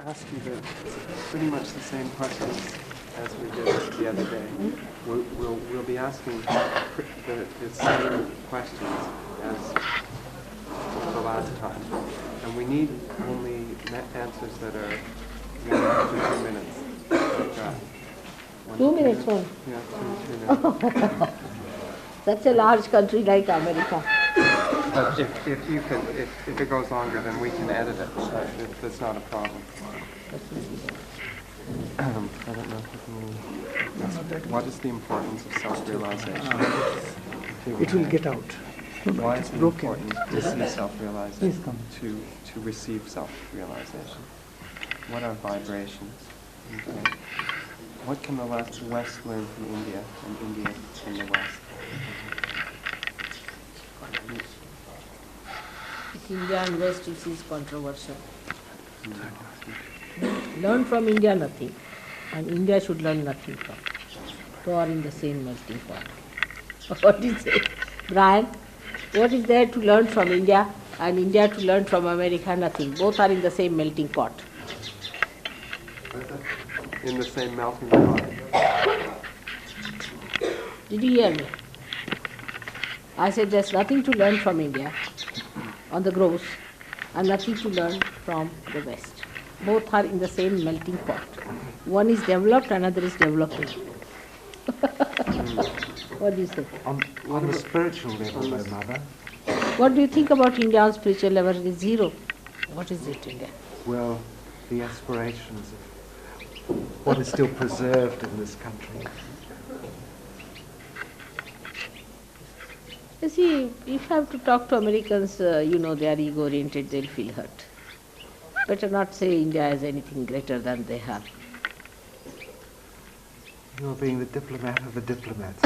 ask you pretty much the same questions as we did the other day. We'll be asking the same questions as the last time, and we need only answers that are 1 to 2 minutes. Like that. 2 minutes only? Yeah, 2 minutes. Such a large country like America. But if it goes longer, then we can edit it. That's not a problem. I don't know if you can. What is the importance of self-realization? It will get out. Why is it important to see self-realization? To receive self-realization? What are vibrations? Okay. What can the West learn from India, and India from the West? India and West is controversial. Learn from India nothing, and India should learn nothing from. Two are in the same melting pot. What is it, Brian? What is there to learn from India and India to learn from America? Nothing. Both are in the same melting pot. In the same melting pot. Did you hear me? I said there's nothing to learn from India on the gross and nothing to learn from the West. Both are in the same melting pot. One is developed, another is developing. What do you say? On the spiritual level, though, Mother. What do you think about India on spiritual level? It is zero. What is it, India? Well, the aspirations of what is still preserved in this country. You see, if you have to talk to Americans, they are ego-oriented, they'll feel hurt. Better not say India has anything greater than they have. You're being the diplomat of the diplomats.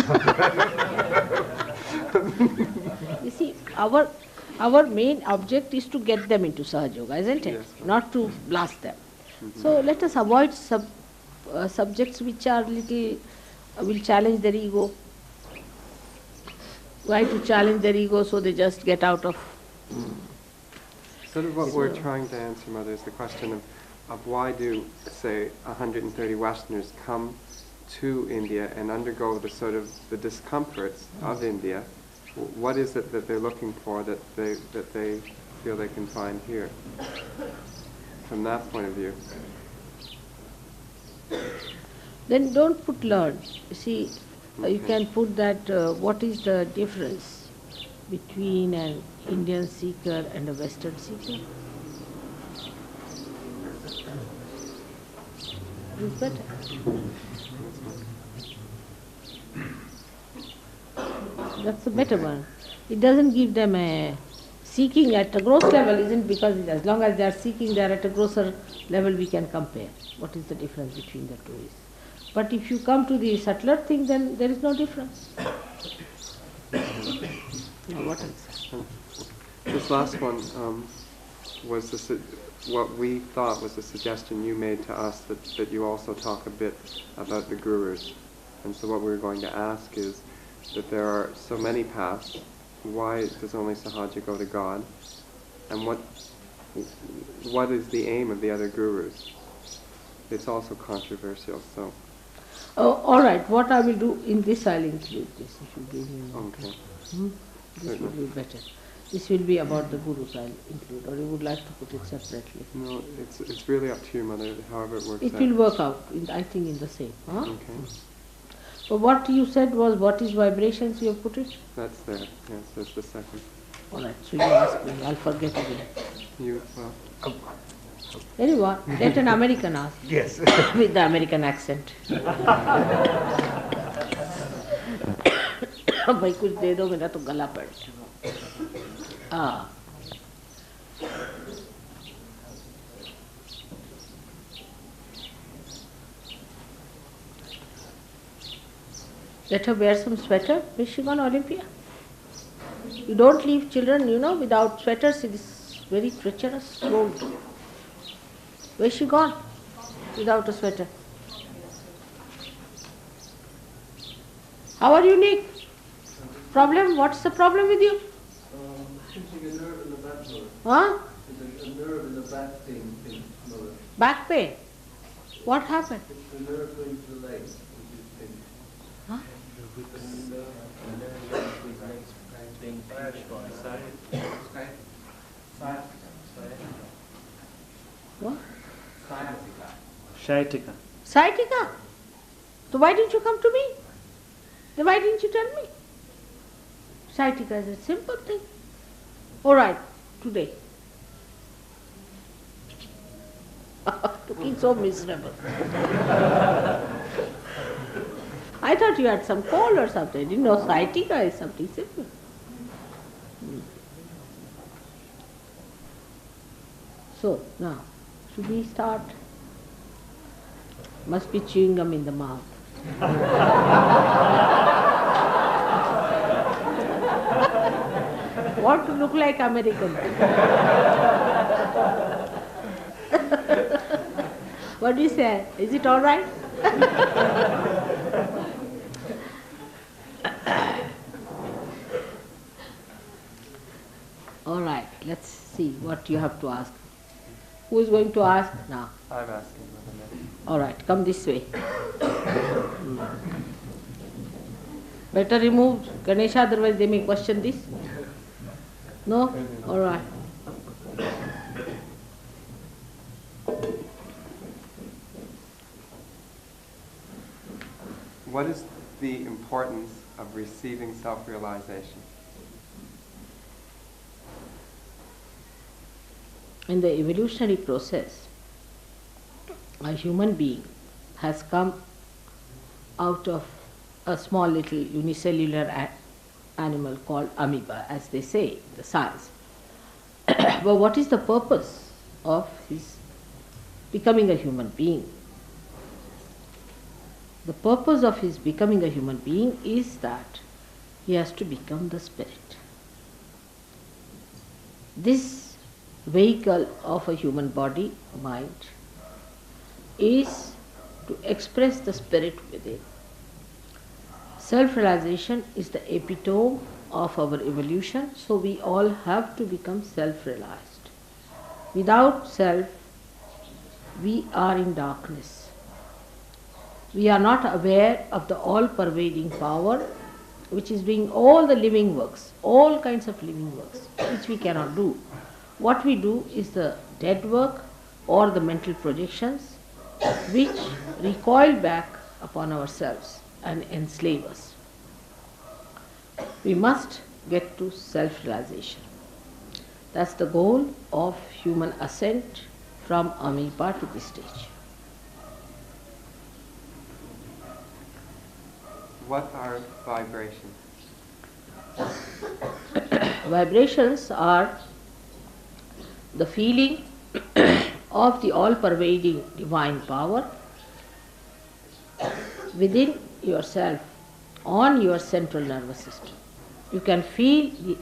You see, our main object is to get them into SahajaYoga, isn't it? Yes. Not to blast them. So let us avoid subjects which are will challenge their ego. Why to challenge their ego so they just get out of... Sort of what we're trying to answer, Mother, is the question of why do, say, 130 Westerners come to India and undergo the sort of the discomforts of India. What is it that they're looking for that they feel they can find here? From that point of view. Then don't put learn. You see, you can put that what is the difference between an Indian seeker and a Western seeker? It's better. That's the better one. It doesn't give them a seeking at a gross level, isn't because as long as they are seeking, they are at a grosser level, we can compare. What is the difference between the two is. But if you come to the subtler thing, then there is no difference. Now, what else? This last one was what we thought was the suggestion you made to us that you also talk a bit about the gurus. And so what we're going to ask is that there are so many paths. Why does only Sahaja go to God? And what is the aim of the other gurus? It's also controversial, so... Oh, all right. What I will do in this, I'll include this. If you give me Okay. This will be better. This will be about the gurus. I'll include, or you would like to put it separately? No, it's really up to you, Mother. However it works It out. will work out. I think in the same. Huh? Okay. So what you said was what is vibrations? You have put it. That's there. Yes, that's the second. All right. So you ask me. I'll forget again. You well. Anyone? Let an American ask. Yes. With the American accent. भाई कुछ दे दो मेरा तो गला पड़ Let her wear some sweater. Is she gone Olympia? You don't leave children, without sweaters. It is very treacherous road. Where's she gone without a sweater? How are you, Nick? Problem? What's the problem with you? She's a nerve in the back. Huh? There's a nerve in the back thing. Back pain. What happened? The nerve going to the legs, which is big. Huh? The nerve going to his legs being pinched by What? Shaitika. Sciatica. So why didn't you come to me? Then why didn't you tell me? Sciatica is a simple thing. All right, today. Looking so miserable. I thought you had some cold or something. I didn't know sciatica is something simple. So, now, should we start? Must be chewing gum in the mouth. Want to look like American. What do you say? Is it all right? All right, let's see what you have to ask. Who is going to ask now? I'm asking with a minute. All right, come this way. Better remove Ganesha, otherwise they may question this. No? All right. What is the importance of receiving self-realization? In the evolutionary process, a human being has come out of a small little unicellular animal called amoeba, as they say, the science. But what is the purpose of his becoming a human being? The purpose of his becoming a human being is that he has to become the spirit. This vehicle of a human body, mind, is to express the spirit within. Self-realization is the epitome of our evolution, so we all have to become self-realized. Without self, we are in darkness. We are not aware of the all-pervading power which is doing all the living works, all kinds of living works, which we cannot do. What we do is the dead work or the mental projections which recoil back upon ourselves and enslave us. We must get to self-realization. That's the goal of human ascent from amoeba to this stage. What are vibrations? Vibrations are the feeling of the all-pervading divine power within yourself, on your central nervous system. You can feel the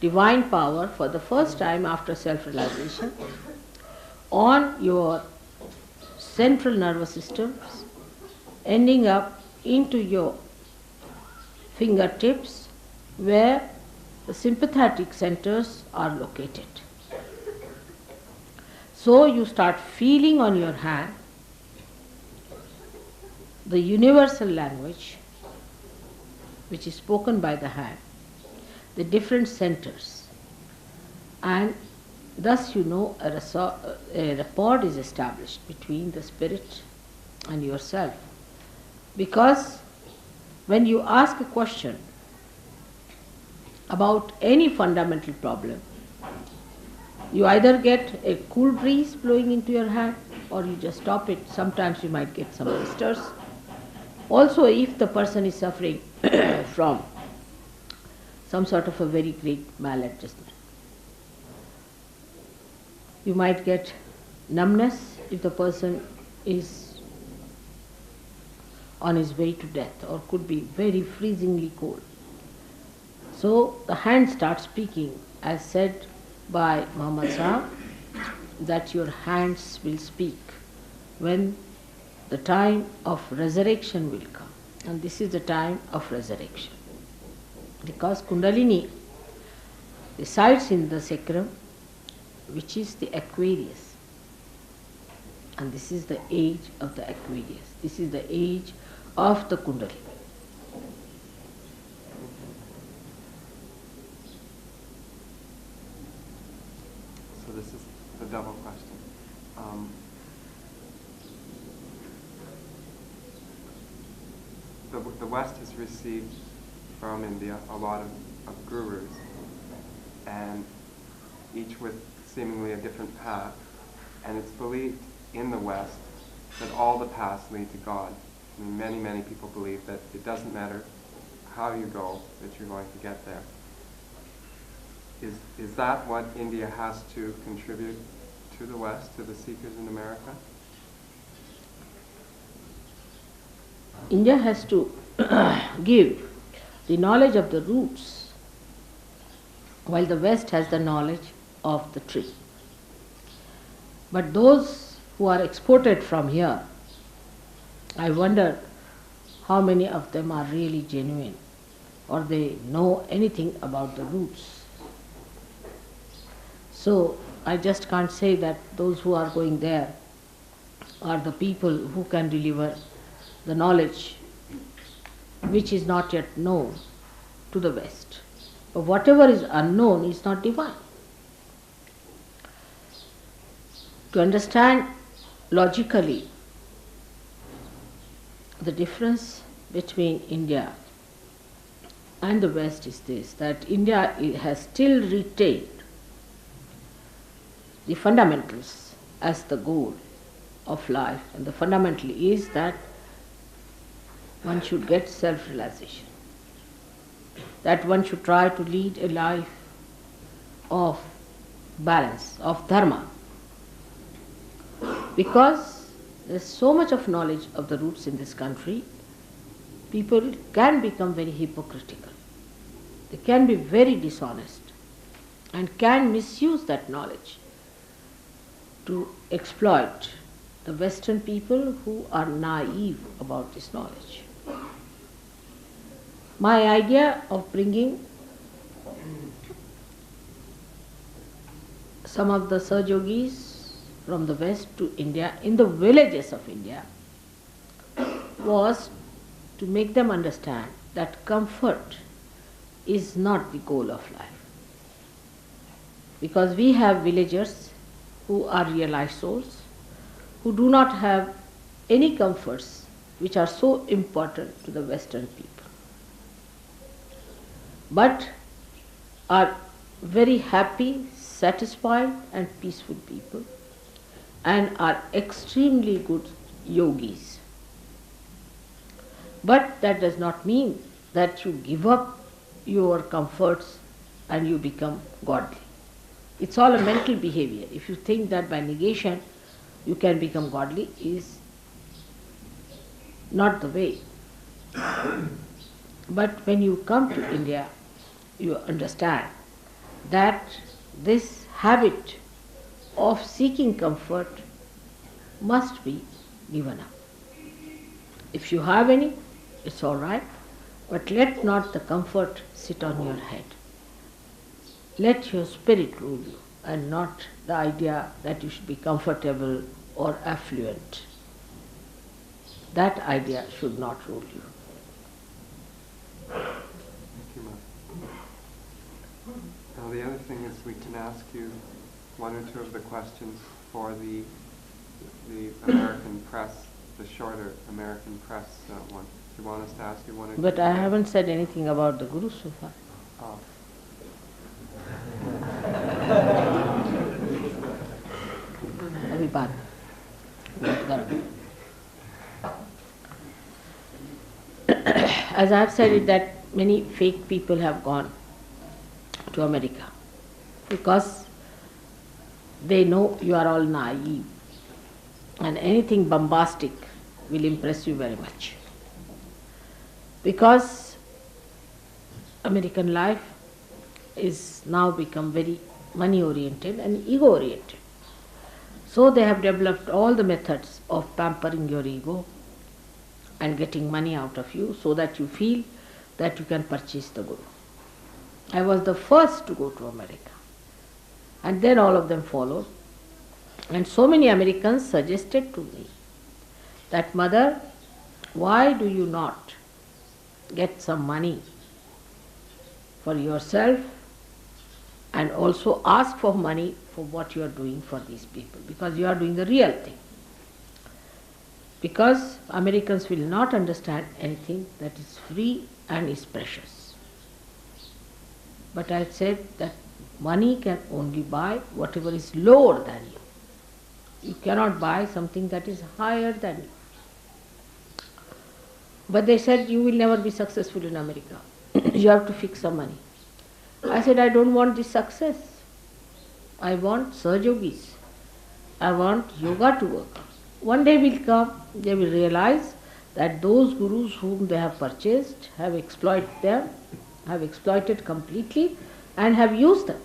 divine power for the first time after self-realization on your central nervous system, ending up into your fingertips where the sympathetic centers are located. So you start feeling on your hand the universal language which is spoken by the hand, the different centers, and thus you know a rapport is established between the spirit and yourself. Because when you ask a question about any fundamental problem, you either get a cool breeze blowing into your hand or you just stop it. Sometimes you might get some blisters. Also, if the person is suffering from some sort of a very great maladjustment, you might get numbness if the person is on his way to death or could be very freezingly cold. So the hand starts speaking, as said by Muhammad Sahib, that your hands will speak when the time of resurrection will come. And this is the time of resurrection. Because Kundalini resides in the sacrum, which is the Aquarius. And this is the age of the Aquarius. This is the age of the Kundalini. So this is the double question. The West has received from India a lot of gurus, and each with seemingly a different path. And it's believed in the West that all the paths lead to God. I mean, many people believe that it doesn't matter how you go, that you're going to get there. Is that what India has to contribute to the West, to the seekers in America? India has to give the knowledge of the roots, while the West has the knowledge of the tree. But those who are exported from here, I wonder how many of them are really genuine, or they know anything about the roots. So I just can't say that those who are going there are the people who can deliver the knowledge which is not yet known to the West. But whatever is unknown is not divine. To understand logically the difference between India and the West is this, that India has still retained the fundamentals as the goal of life, and the fundamental is that one should get self-realization, that one should try to lead a life of balance, of dharma, because there is so much of knowledge of the roots in this country, people can become very hypocritical, they can be very dishonest and can misuse that knowledge to exploit the Western people who are naive about this knowledge. My idea of bringing some of the Sahaja-Yogis from the West to India, in the villages of India, was to make them understand that comfort is not the goal of life. Because we have villagers who are realized souls, who do not have any comforts which are so important to the Western people, but are very happy, satisfied and peaceful people, and are extremely good yogis. But that does not mean that you give up your comforts and you become godly. It's all a mental behavior. If you think that by negation you can become godly, is not the way. But when you come to India, you understand that this habit of seeking comfort must be given up. If you have any, it's all right, but let not the comfort sit on your head. Let your spirit rule you, and not the idea that you should be comfortable or affluent. That idea should not rule you. Thank you, Ma. Now the other thing is we can ask you one or two of the questions for the American press, the shorter American press one. Do you want us to ask you one or two? But I haven't said anything about the Guru so far. Oh. अभी बात As I have said it, that many fake people have gone to America because they know you are all naive and anything bombastic will impress you very much. Because American life is now become very money oriented and ego oriented. So they have developed all the methods of pampering your ego and getting money out of you so that you feel that you can purchase the Guru. I was the first to go to America, and then all of them followed, And so many Americans suggested to me that, Mother, why do you not get some money for yourself and also ask for money for what you are doing for these people, because you are doing the real thing. Because Americans will not understand anything that is free and is precious. But I said that money can only buy whatever is lower than you. You cannot buy something that is higher than you. But they said, you will never be successful in America. You have to fix some money. I said, I don't want this success. I want SahajaYogis. I want yoga to work. One day will come, they will realize that those gurus whom they have purchased have exploited them, have exploited completely, and have used them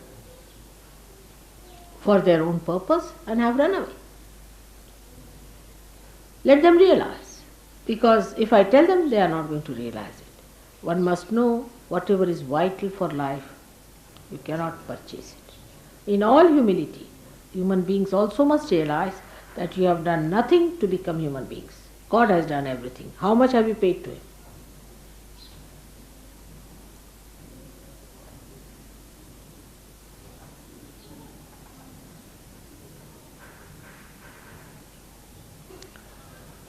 for their own purpose and have run away. Let them realize, because if I tell them, they are not going to realize it. One must know whatever is vital for life, you cannot purchase it. In all humility, human beings also must realize that you have done nothing to become human beings. God has done everything. How much have you paid to Him?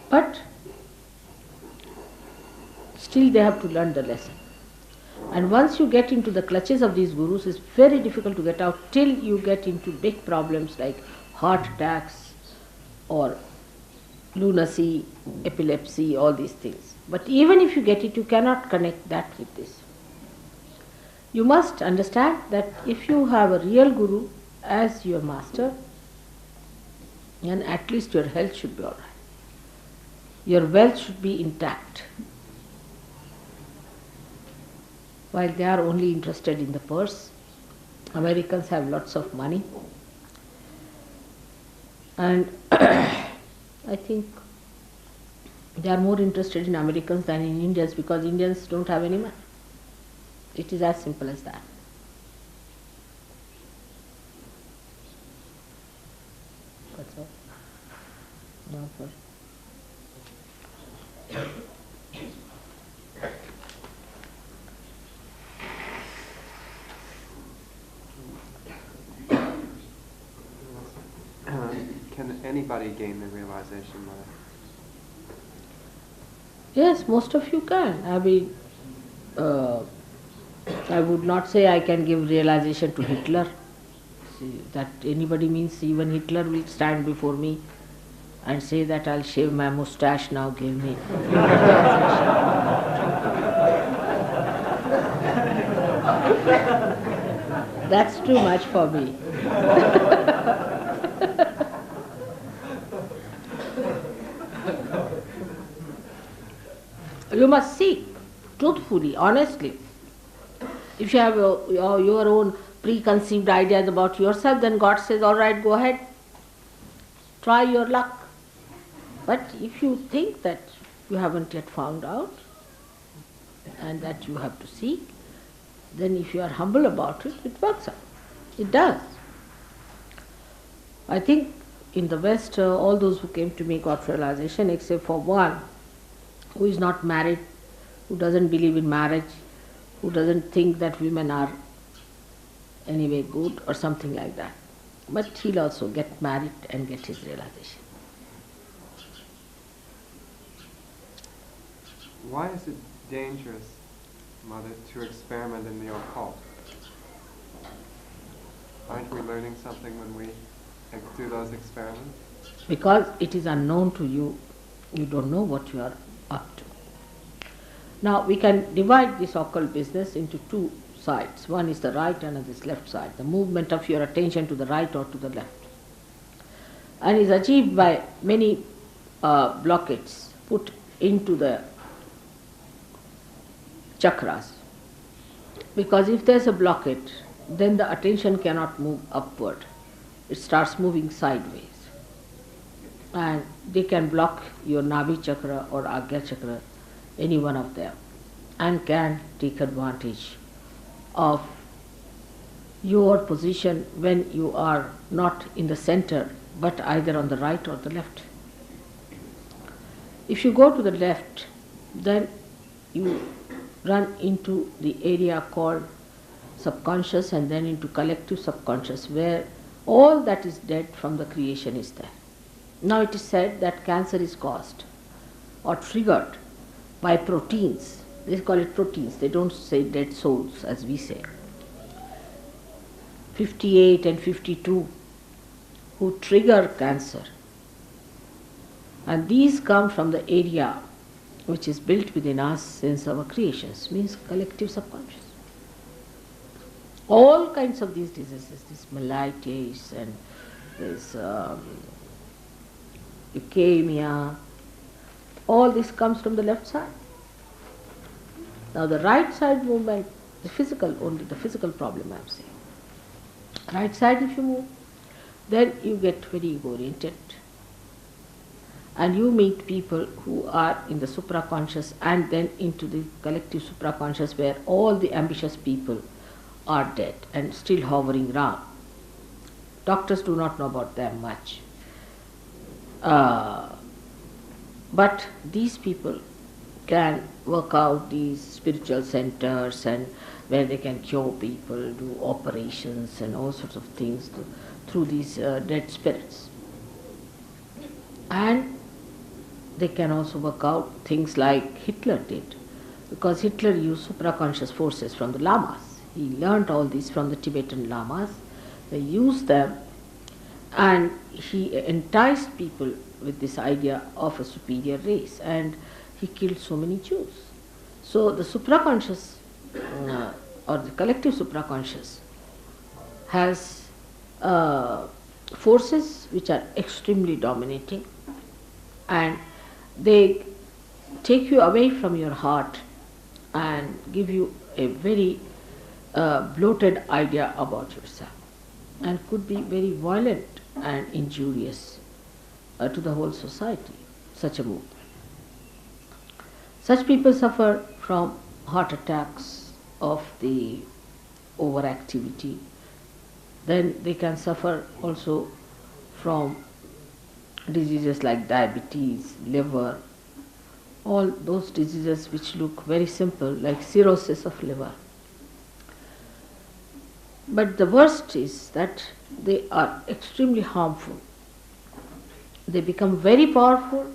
But still they have to learn the lesson. And once you get into the clutches of these gurus, it's very difficult to get out till you get into big problems like heart attacks or lunacy, epilepsy, all these things. But even if you get it, you cannot connect that with this. You must understand that if you have a real guru as your master, then at least your health should be all right. Your wealth should be intact. While they are only interested in the purse, Americans have lots of money. And I think they are more interested in Americans than in Indians, because Indians don't have any money. It is as simple as that. That's all. No, sir. Can anybody gain the realization, Mother? Yes, most of you can. I mean, I would not say I can give realization to Hitler. See, that anybody means even Hitler will stand before me and say that I'll shave my moustache now, give me That's too much for me. You must seek truthfully, honestly. If you have your own preconceived ideas about yourself, then God says, all right, go ahead, try your luck. But if you think that you haven't yet found out and that you have to seek, then if you are humble about it, it works out. It does. I think in the West, all those who came to me got realization, except for one who is not married, who doesn't believe in marriage, who doesn't think that women are anyway good or something like that. But he'll also get married and get his realization. Why is it dangerous, Mother, to experiment in the occult? Aren't we learning something when we do those experiments? Because it is unknown to you, you don't know what you are up to. Now we can divide this occult business into two sides. One is the right and another is left side. The movement of your attention to the right or to the left. And is achieved by many blockades put into the chakras. Because if there is a blockade, then the attention cannot move upward. It starts moving sideways. And they can block your Navi chakra or Agya chakra, any one of them, and can take advantage of your position when you are not in the center, but either on the right or the left. If you go to the left, then you run into the area called subconscious and then into collective subconscious, where all that is dead from the creation is there. Now it is said that cancer is caused or triggered by proteins. They call it proteins. They don't say dead souls as we say. 58 and 52 who trigger cancer. And these come from the area which is built within us since our creations, means collective subconscious. All kinds of these diseases, this mellitus and this leukemia, all this comes from the left side. Now the right side movement, the physical, only the physical problem I am saying. Right side if you move, then you get very ego-oriented. And you meet people who are in the supraconscious and then into the collective supraconscious, where all the ambitious people are dead and still hovering around. Doctors do not know about them much. But these people can work out these spiritual centers and where they can cure people, do operations and all sorts of things through these dead spirits. And they can also work out things like Hitler did, because Hitler used supraconscious forces from the lamas. He learned all this from the Tibetan lamas. They used them and he enticed people with this idea of a superior race, and he killed so many Jews. So the supraconscious or the collective supraconscious has forces which are extremely dominating, and they take you away from your heart and give you a very bloated idea about yourself, and could be very violent and injurious to the whole society, such a movement. Such people suffer from heart attacks of the overactivity. Then they can suffer also from diseases like diabetes, liver, all those diseases which look very simple, like cirrhosis of liver. But the worst is that they are extremely harmful. They become very powerful,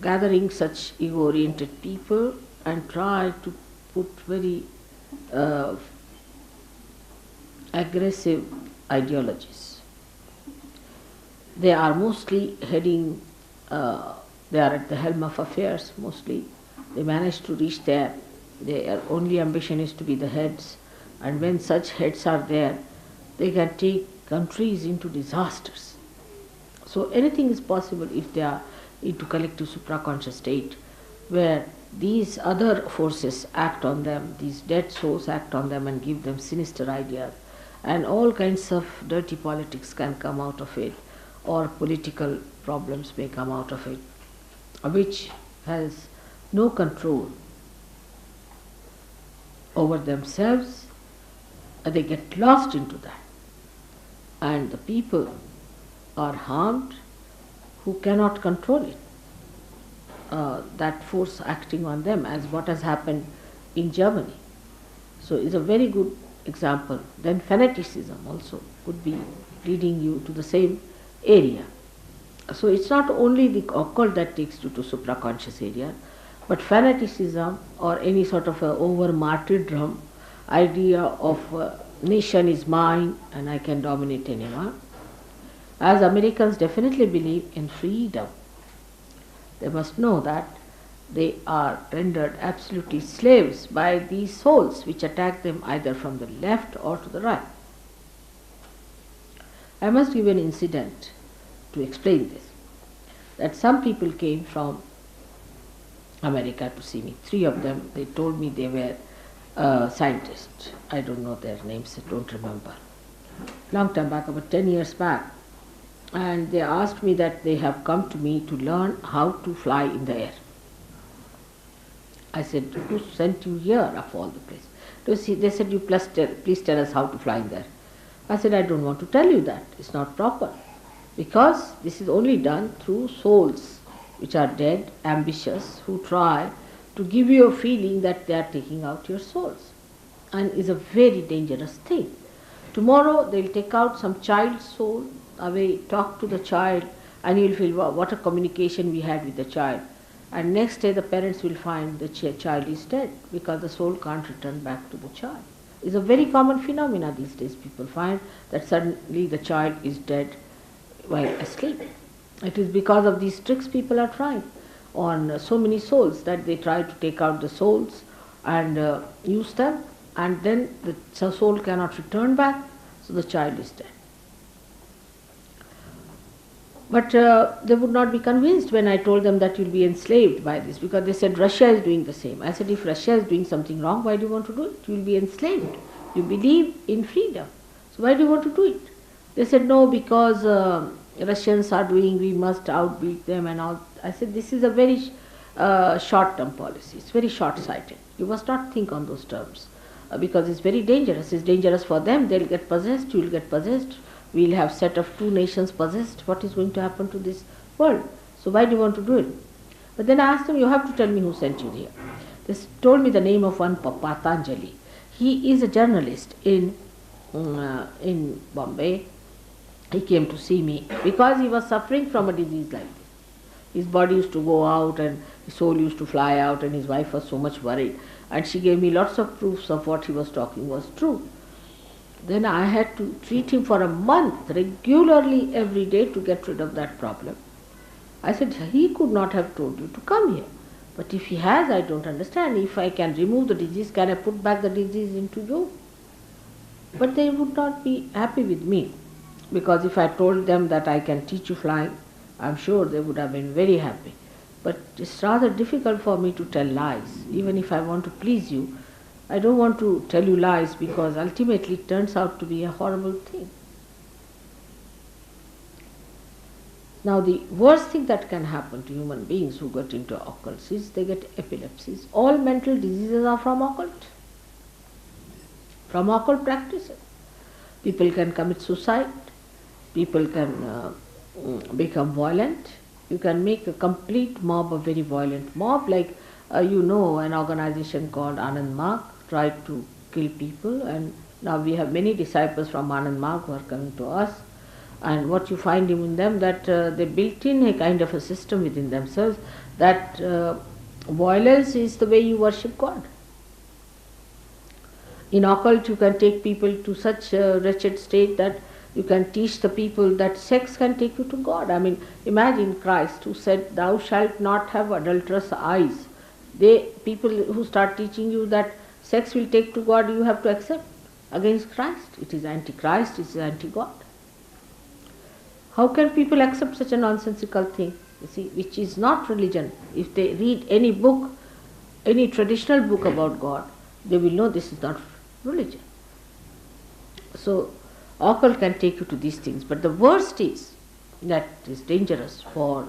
gathering such ego-oriented people and try to put very aggressive ideologies. They are mostly heading, they are at the helm of affairs mostly. They manage to reach there. Their only ambition is to be the heads, and when such heads are there, they can take countries into disasters. So anything is possible if they are into collective supraconscious state, where these other forces act on them, these dead souls act on them and give them sinister ideas, and all kinds of dirty politics can come out of it, or political problems may come out of it, which has no control over themselves. They get lost into that, and the people are harmed who cannot control it. That force acting on them, as what has happened in Germany. So it's a very good example. Then fanaticism also could be leading you to the same area. So it's not only the occult that takes you to supraconscious area, but fanaticism or any sort of a over martyrdom idea of nation is mine and I can dominate anyone. As Americans definitely believe in freedom, they must know that they are rendered absolutely slaves by these souls which attack them either from the left or to the right. I must give an incident to explain this. That some people came from America to see me. 3 of them, they told me they were scientists. I don't know their names, I don't remember. Long time back, about 10 years back. And they asked me that they have come to me to learn how to fly in the air. I said, who sent you here of all the places? They said, you please tell us how to fly in the air. I said, I don't want to tell you that. It's not proper. Because this is only done through souls which are dead, ambitious, who try to give you a feeling that they are taking out your souls. And is a very dangerous thing. Tomorrow they'll take out some child's soul away, talk to the child, and you'll feel, wow, what a communication we had with the child. And next day the parents will find the child is dead because the soul can't return back to the child. It's a very common phenomena these days. People find that suddenly the child is dead while asleep. It is because of these tricks people are trying on so many souls, that they try to take out the souls and use them, and then the soul cannot return back, so the child is dead. But they would not be convinced when I told them that you'll be enslaved by this, because they said Russia is doing the same. I said, if Russia is doing something wrong, why do you want to do it? You'll be enslaved. You believe in freedom. So why do you want to do it? They said, no, because Russians are doing, we must outbeat them and all. I said, this is a very short-term policy. It's very short-sighted. You must not think on those terms because it's very dangerous. It's dangerous for them. They'll get possessed, you'll get possessed. We'll have set of two nations possessed. What is going to happen to this world? So why do you want to do it? But then I asked them, you have to tell me who sent you here. They told me the name of one Patanjali. He is a journalist in Bombay. He came to see me because he was suffering from a disease like this. His body used to go out and his soul used to fly out, and his wife was so much worried. And she gave me lots of proofs of what he was talking was true. Then I had to treat him for a month, regularly every day, to get rid of that problem. I said, he could not have told you to come here. But if he has, I don't understand. If I can remove the disease, can I put back the disease into you? But they would not be happy with me, because if I told them that I can teach you flying, I'm sure they would have been very happy. But it's rather difficult for me to tell lies. Even if I want to please you, I don't want to tell you lies, because ultimately it turns out to be a horrible thing. Now the worst thing that can happen to human beings who get into occults is they get epilepsies. All mental diseases are from occult practices. People can commit suicide, people can become violent. You can make a complete mob, a very violent mob, like an organization called Anand Marg tried to kill people, and now we have many disciples from Anand Marg who are coming to us. And what you find in them, that they built in a kind of a system within themselves that violence is the way you worship God. In occult you can take people to such a wretched state that you can teach the people that sex can take you to God. I mean, imagine Christ who said, thou shalt not have adulterous eyes. People who start teaching you that sex will take to God, you have to accept. Against Christ, it is anti-Christ, it is anti-God. How can people accept such a nonsensical thing, you see, which is not religion? If they read any book, any traditional book about God, they will know this is not religion. So, occult can take you to these things, but the worst is, that is dangerous for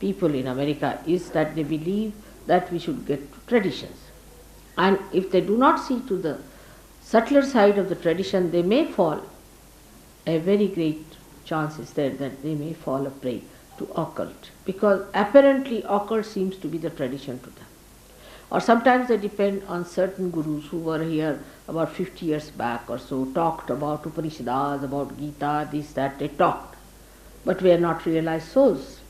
people in America, is that they believe that we should get traditions. And if they do not see to the subtler side of the tradition, they may fall, a very great chance is there that they may fall a prey to occult, because apparently occult seems to be the tradition to them. Or sometimes they depend on certain gurus who were here about 50 years back or so, talked about Upanishads, about Gita, this, that, they talked, but were not realized souls.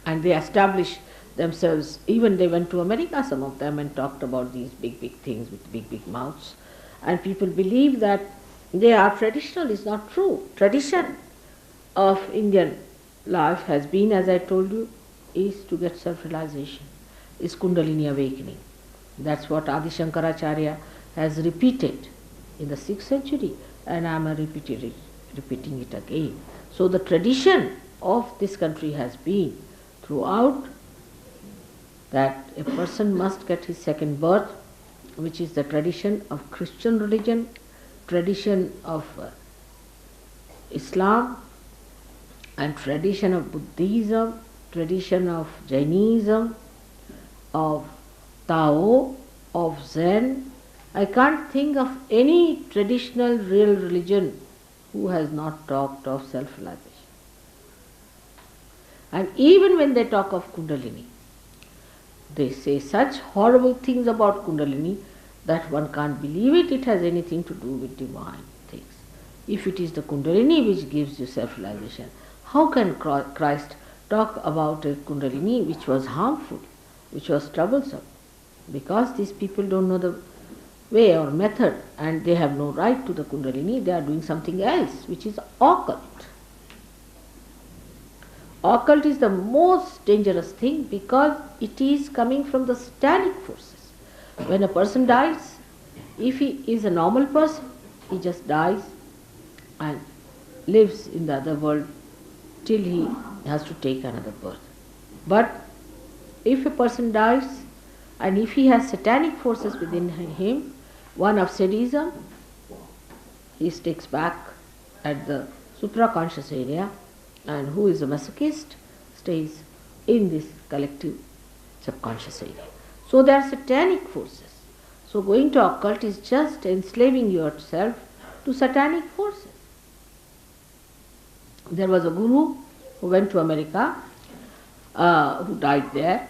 And they established themselves, even they went to America, some of them, and talked about these big, big things with big, big mouths. And people believe that they are traditional. Is not true. Tradition of Indian life has been, as I told you, is to get self-realization, is Kundalini awakening. That's what Adi Shankaracharya has repeated in the 6th century, and I am repeating it again. So the tradition of this country has been throughout that a person must get his second birth, which is the tradition of Christian religion, tradition of Islam, and tradition of Buddhism, tradition of Jainism, of Tao, of Zen. I can't think of any traditional real religion who has not talked of self-realization. And even when they talk of Kundalini, they say such horrible things about Kundalini that one can't believe it has anything to do with divine things. If it is the Kundalini which gives you self-realization, how can Christ talk about a Kundalini which was harmful, which was troublesome? Because these people don't know the way or method and they have no right to the Kundalini, they are doing something else which is occult. Occult is the most dangerous thing because it is coming from the satanic forces. When a person dies, if he is a normal person, he just dies and lives in the other world till he has to take another birth. But if a person dies and if he has satanic forces within him, one of sadism, he sticks back at the supraconscious area, and who is a masochist stays in this collective subconscious area. So there are satanic forces. So going to occult is just enslaving yourself to satanic forces. There was a guru who went to America, who died there,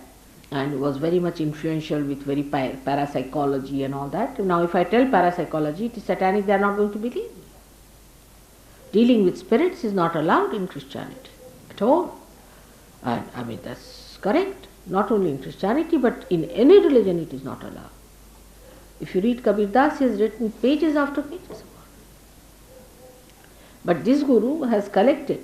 and was very much influential with very parapsychology and all that. Now if I tell parapsychology, it is satanic, they are not going to believe me. Dealing with spirits is not allowed in Christianity at all. And I mean that's correct. Not only in Christianity but in any religion it is not allowed. If you read Kabir Das, he has written pages after pages about it. But this guru has collected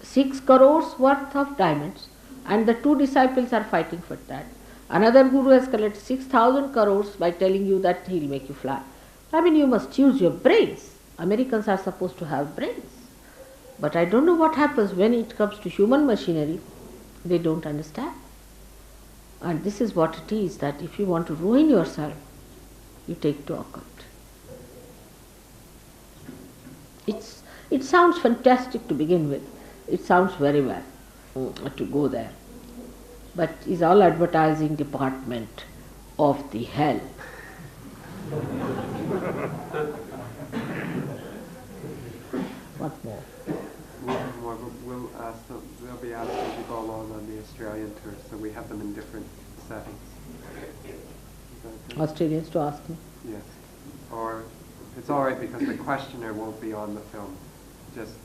6 crores worth of diamonds and the 2 disciples are fighting for that. Another guru has collected 6,000 crores by telling you that he will make you fly. I mean you must use your brains. Americans are supposed to have brains. But I don't know what happens when it comes to human machinery, they don't understand. And this is what it is, that if you want to ruin yourself, you take to occult. It sounds fantastic to begin with. It sounds very well to go there. But it's all advertising department of the hell. What more? We'll ask them, they'll be asked as you go along on the Australian tour, so we have them in different settings. Australians to ask me? Yes. Or it's all right because the questioner won't be on the film. Just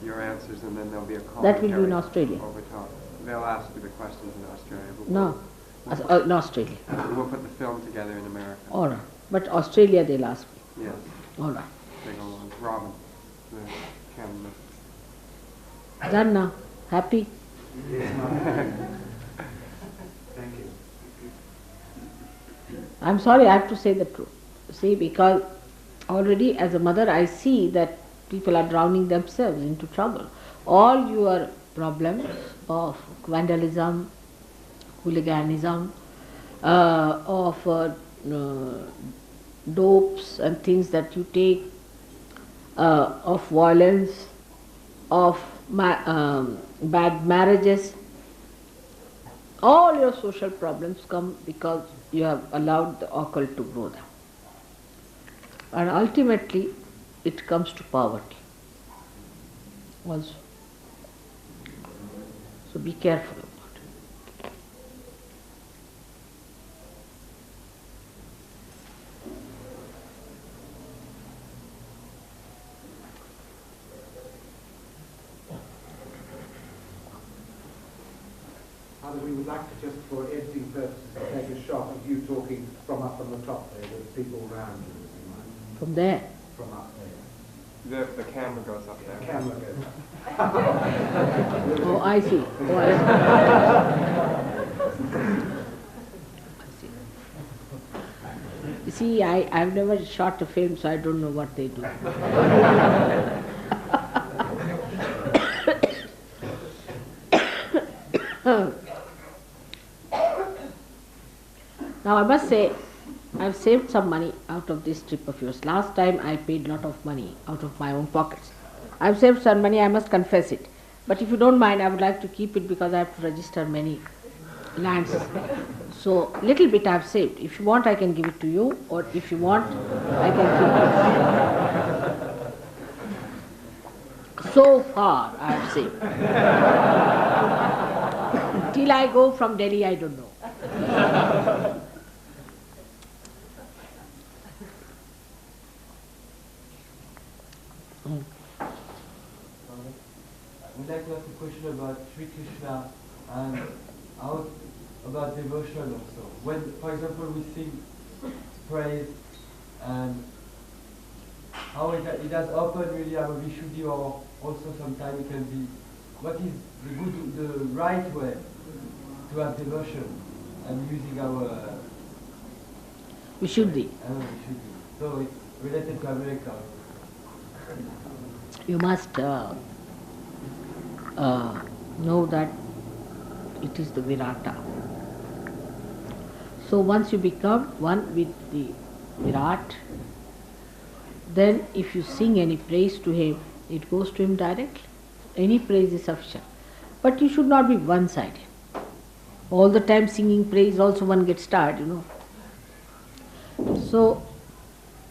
your answers, and then there'll be a commentary. That will be in Australia. Over top. They'll ask you the questions in Australia. But No, in Australia. We'll put the film together in America. All right. But Australia they'll ask me. Yes. All right. They go along. Robin, the cameraman. Done now. Happy? Thank you. I'm sorry, I have to say the truth. See, because already as a mother I see that people are drowning themselves into trouble. All your problems of vandalism, hooliganism, of dopes and things that you take, of violence, of bad marriages, all your social problems come because you have allowed the occult to grow them. And ultimately it comes to poverty also. So be careful about it. Father, we would like to just, for editing purposes, take a shot of you talking from up on the top there with people around you. If you mind. From there. From up there. The camera goes up there. The camera goes up. Oh, I see. Oh, I see. You see, I've never shot a film, so I don't know what they do. Now I must say, I've saved some money out of this trip of yours. Last time I paid a lot of money out of my own pockets. I've saved some money, I must confess it. But if you don't mind, I would like to keep it because I have to register many lands. So little bit I've saved. If you want, I can give it to you, or if you want, I can keep it. So far, I have seen. Till I go from Delhi, I don't know. I would like to ask a question about Sri Krishna and how about devotion also. When, for example, we sing praise and how it has opened really our Vishuddhi, or also sometimes it can be, what is the right way to have devotion and using our Vishuddhi. Vishuddhi. So it's related to America. You must know that it is the Virata. So once you become one with the Virat, then if you sing any praise to him, it goes to him directly. Any praise is sufficient. But you should not be one-sided. All the time singing praise, also one gets tired, So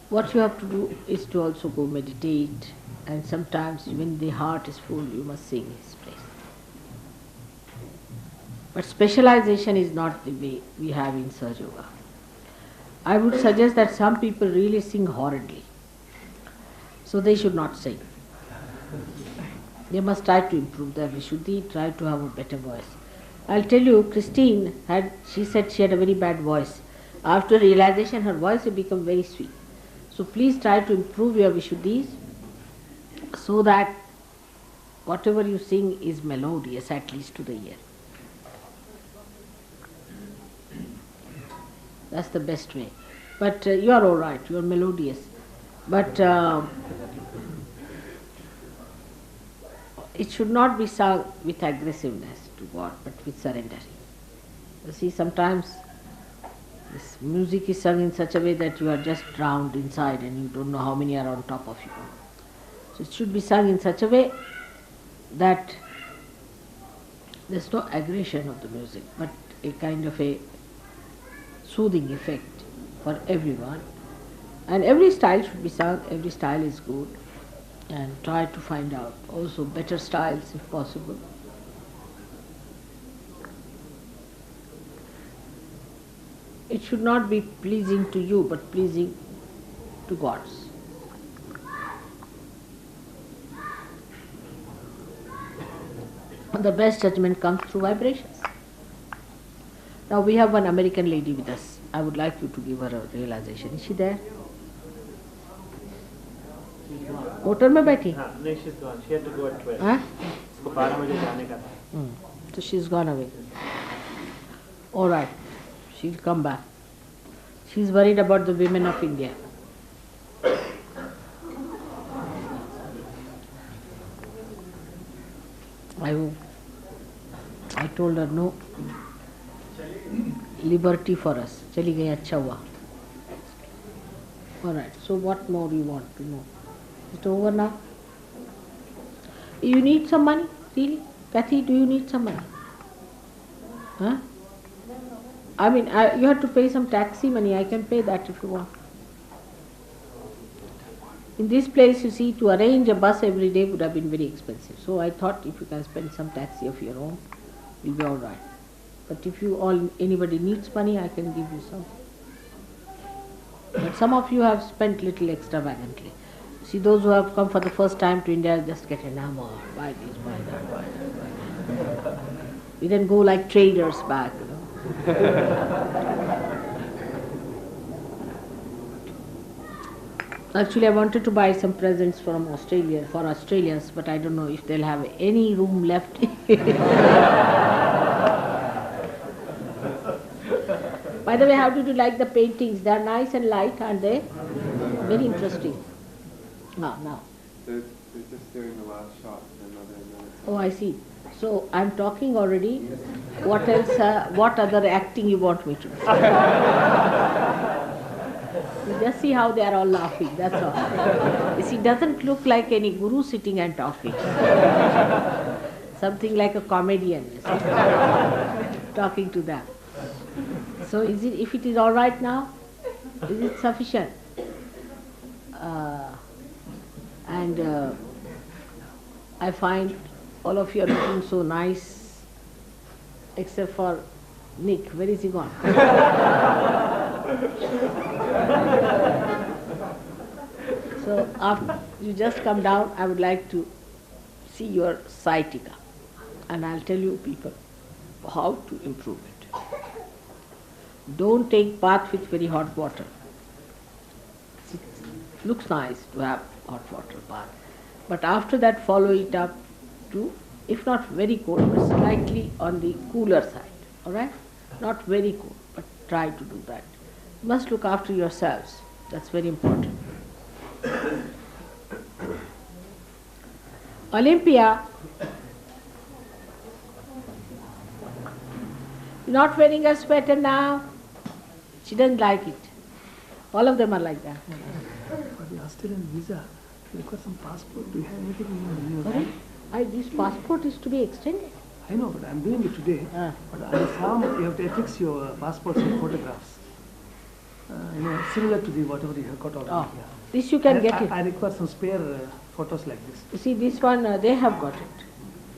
what you have to do is to also go meditate, and sometimes when the heart is full, you must sing his praise. But specialization is not the way we have in SahajaYoga. I would suggest that some people really sing horridly. So they should not sing. They must try to improve their Vishuddhi, try to have a better voice. I'll tell you, Christine she said she had a very bad voice. After realization, her voice had become very sweet. So please try to improve your Vishuddhis so that whatever you sing is melodious, at least to the ear. That's the best way. But you are all right, you are melodious. But it should not be sung with aggressiveness to God, but with surrender. You see, sometimes this music is sung in such a way that you are just drowned inside and you don't know how many are on top of you. So it should be sung in such a way that there's no aggression of the music, but a kind of a soothing effect for everyone. And every style should be sung, every style is good, and try to find out also better styles if possible. It should not be pleasing to you, but pleasing to gods. The best judgment comes through vibrations. Now we have one American lady with us. I would like you to give her a realization. Is she there? Hotel में बैठी? हाँ, नहीं, she's gone. She had to go at 12. हाँ? उसको 12 बजे जाने का था. So she's gone away. All right, she'll come back. She's worried about the women of India. I told her no liberty for us. चली गई, अच्छा हुआ. All right. So what more you want to know? Is it over now? You need some money, really? Kathy, do you need some money? Huh? I mean, you have to pay some taxi money. I can pay that if you want. In this place, you see, to arrange a bus every day would have been very expensive. So I thought if you can spend some taxi of your own, you'll be all right. But if anybody needs money, I can give you some. But some of you have spent little extravagantly. See, those who have come for the first time to India just get enamored, buy this, buy that, buy that, buy that. We then go like traders back, Actually, I wanted to buy some presents from Australia, for Australians, but I don't know if they'll have any room left. By the way, how did you like the paintings? They are nice and light, aren't they? Very interesting. Now. They're just doing the last shot in another minute. Oh, I see. So I'm talking already. What else? What other acting you want me to do? You just see how they are all laughing. That's all. You see, it doesn't look like any guru sitting and talking. Something like a comedian, you see, talking to them. So if it is all right now, is it I find all of you are looking so nice, except for Nick. Where is he gone? So after you just come down, I would like to see your sciatica, and I'll tell you people how to improve it. Don't take bath with very hot water. It looks nice to have hot water bath, but after that follow it up to, if not very cold, but slightly on the cooler side. All right? Not very cold, but try to do that. You must look after yourselves. That's very important. Olympia, not wearing a sweater now. She doesn't like it. All of them are like that. But you are still in visa. You require some passport. Do you have anything in your Sorry? This passport is to be extended. I know, but I'm doing it today. But on the form, you have to affix your passports and photographs. Similar to the whatever you have got already. Oh, this you can get it. I require some spare photos like this. You see, this one, they have got it.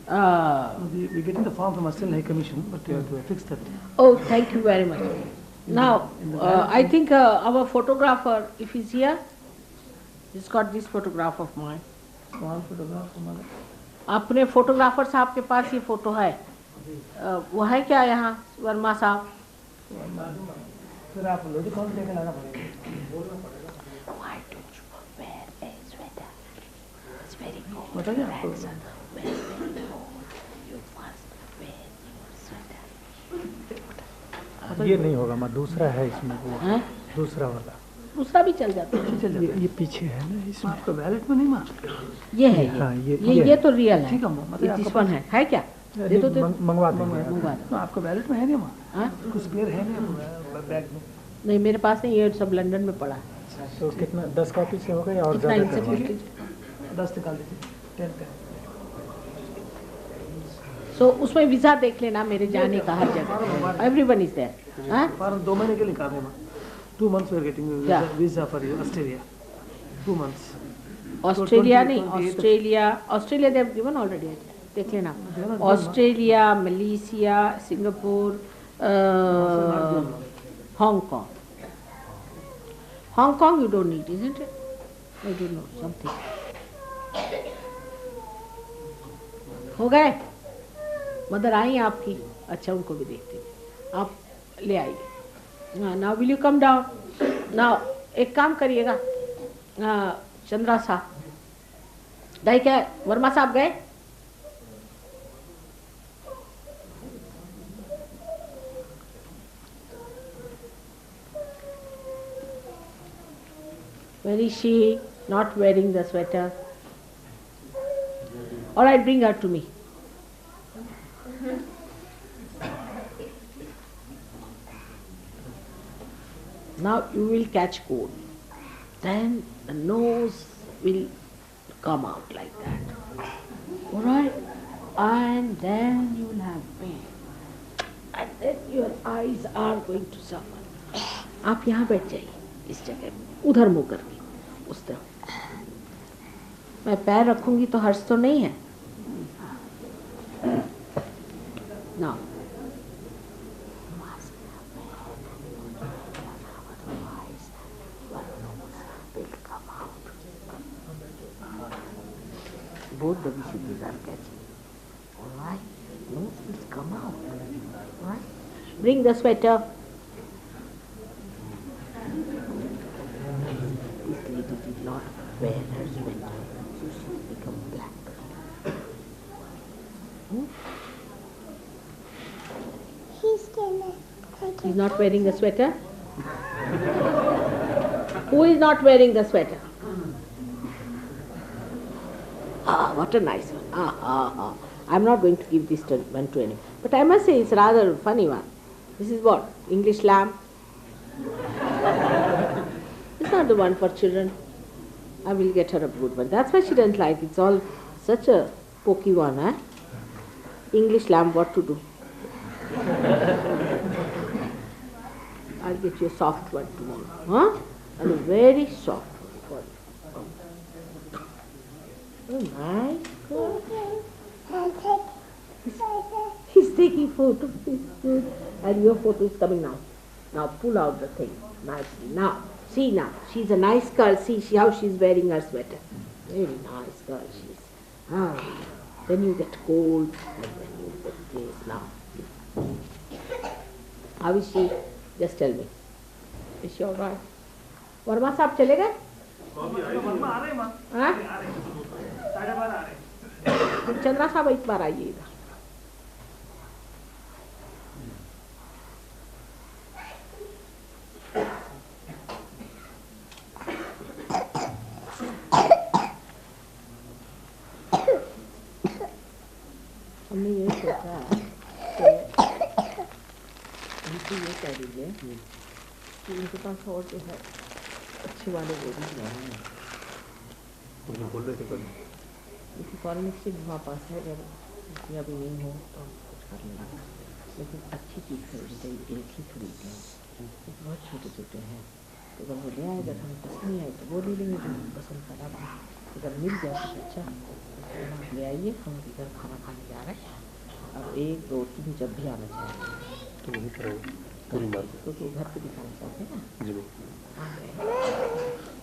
We're getting the form from Australian High Commission, but you have to affix that. Oh, thank you very much. Now, I think our photographer, if he's here, he's got this photograph of mine. Small photograph from other. अपने photographer साहब के पास ये photo है, वो है क्या यहाँ वर्मा साहब? फिर आप लोग कौन लेके लाना पड़ेगा? Why don't you wear a sweater? It's very cold. बताइए आपको. You must wear your sweater. ये नहीं होगा, मैं दूसरा है इसमें वो. हैं? दूसरा वाला. दूसरा भी चल जाता है. ये पीछे है ना इसमें. आपका वैलेट में नहीं मार. ये है हाँ, ये तो रियल है. ठीक है, मतलब ये वन है क्या? ये तो मंगवा देंगे. मंगवा दो. आपका वैलेट में है नहीं मार. हाँ? कुछ स्पेयर है नहीं बैग में. नहीं, मेरे पास नहीं, ये सब लंदन में पड़ा है. तो कितना 10 कॉपी से होगा या और कितना ज़्यादा इनसे पूछ करवाएं? लीजिए. 10 निकाल दीजिए. 10 सो उसमें वीजा देख लेना मेरे जाने का हर जगह. Everyone is there. फॉरन 2 महीने के लिए निकाल देना. 2 months we are getting visa for you, Australia. 2 months. Australia नहीं, Australia they have given already. देख लेना. Australia, Malaysia, Singapore, Hong Kong. Hong Kong you don't need, isn't it? I don't know something. हो गए? मदर आई आपकी? अच्छा, उनको भी देखते हैं. आप ले आइए. Now will you come down? Now एक काम करिएगा, चंद्रा साहब गए क्या? वर्मा साहब गए? Where is she? Not wearing the sweater. All right, bring her to me. Now you will catch cold. Then the nose will come out like that. All right? And then you will have pain. And then your eyes are going to suffer. आप यहाँ बैठ जाइए इस जगह, उधर मुँह करके, उस तरफ. मैं पैर रखूंगी तो हर्ष तो नहीं है. Now. Both the Vishuddhis are catching. All right? Nose will come out. All right? Bring the sweater. This lady did not wear her sweater, so she become black. He's not wearing the sweater? Who is not wearing the sweater? Ah, what a nice one. I'm not going to give this one to anyone. But I must say it's rather a funny one. This is what? English lamb? It's not the one for children. I will get her a good one. That's why she doesn't like it. It's all such a pokey one, eh? English lamb, what to do? I'll get you a soft one tomorrow. Huh? And a very soft one for you. Oh my God. He's taking photo. It's good. And your photo is coming now. Now pull out the thing nicely. Now, see now. She's a nice girl. See how she's wearing her sweater. Very nice girl she is. Then you get cold and then you put this now. How is she? Just tell me. Is she alright? Verma साहब चले गए? हाँ? चंद्रा साहब एक बार आइए इधर. हमने ये सोचा कि इनको ये कह दीजिए कि इनके पास और जो है अच्छे वाले वो भी नहीं है. क्योंकि फॉरेन एक्सचेंज वहाँ पास है, अगर रुपया भी नहीं हो तो कुछ कर लेंगे. लेकिन अच्छी चीज़ खरीदते एक ही खरीदते हैं, बहुत छोटे छोटे हैं. तो अगर वो ले आए, अगर हमें पसंद नहीं आए तो वो ले लेंगे, जो पसंद करा था. अगर मिल जाए तो अच्छा ले आइए. हम इधर खाना खाने जा रहे हैं. अब 1, 2, 3 जब भी आना चाहिए तो वहीं पर पूरी मार्केट तो घर पे दिखाना चाहते हैं ना. जी नहीं. आ गए.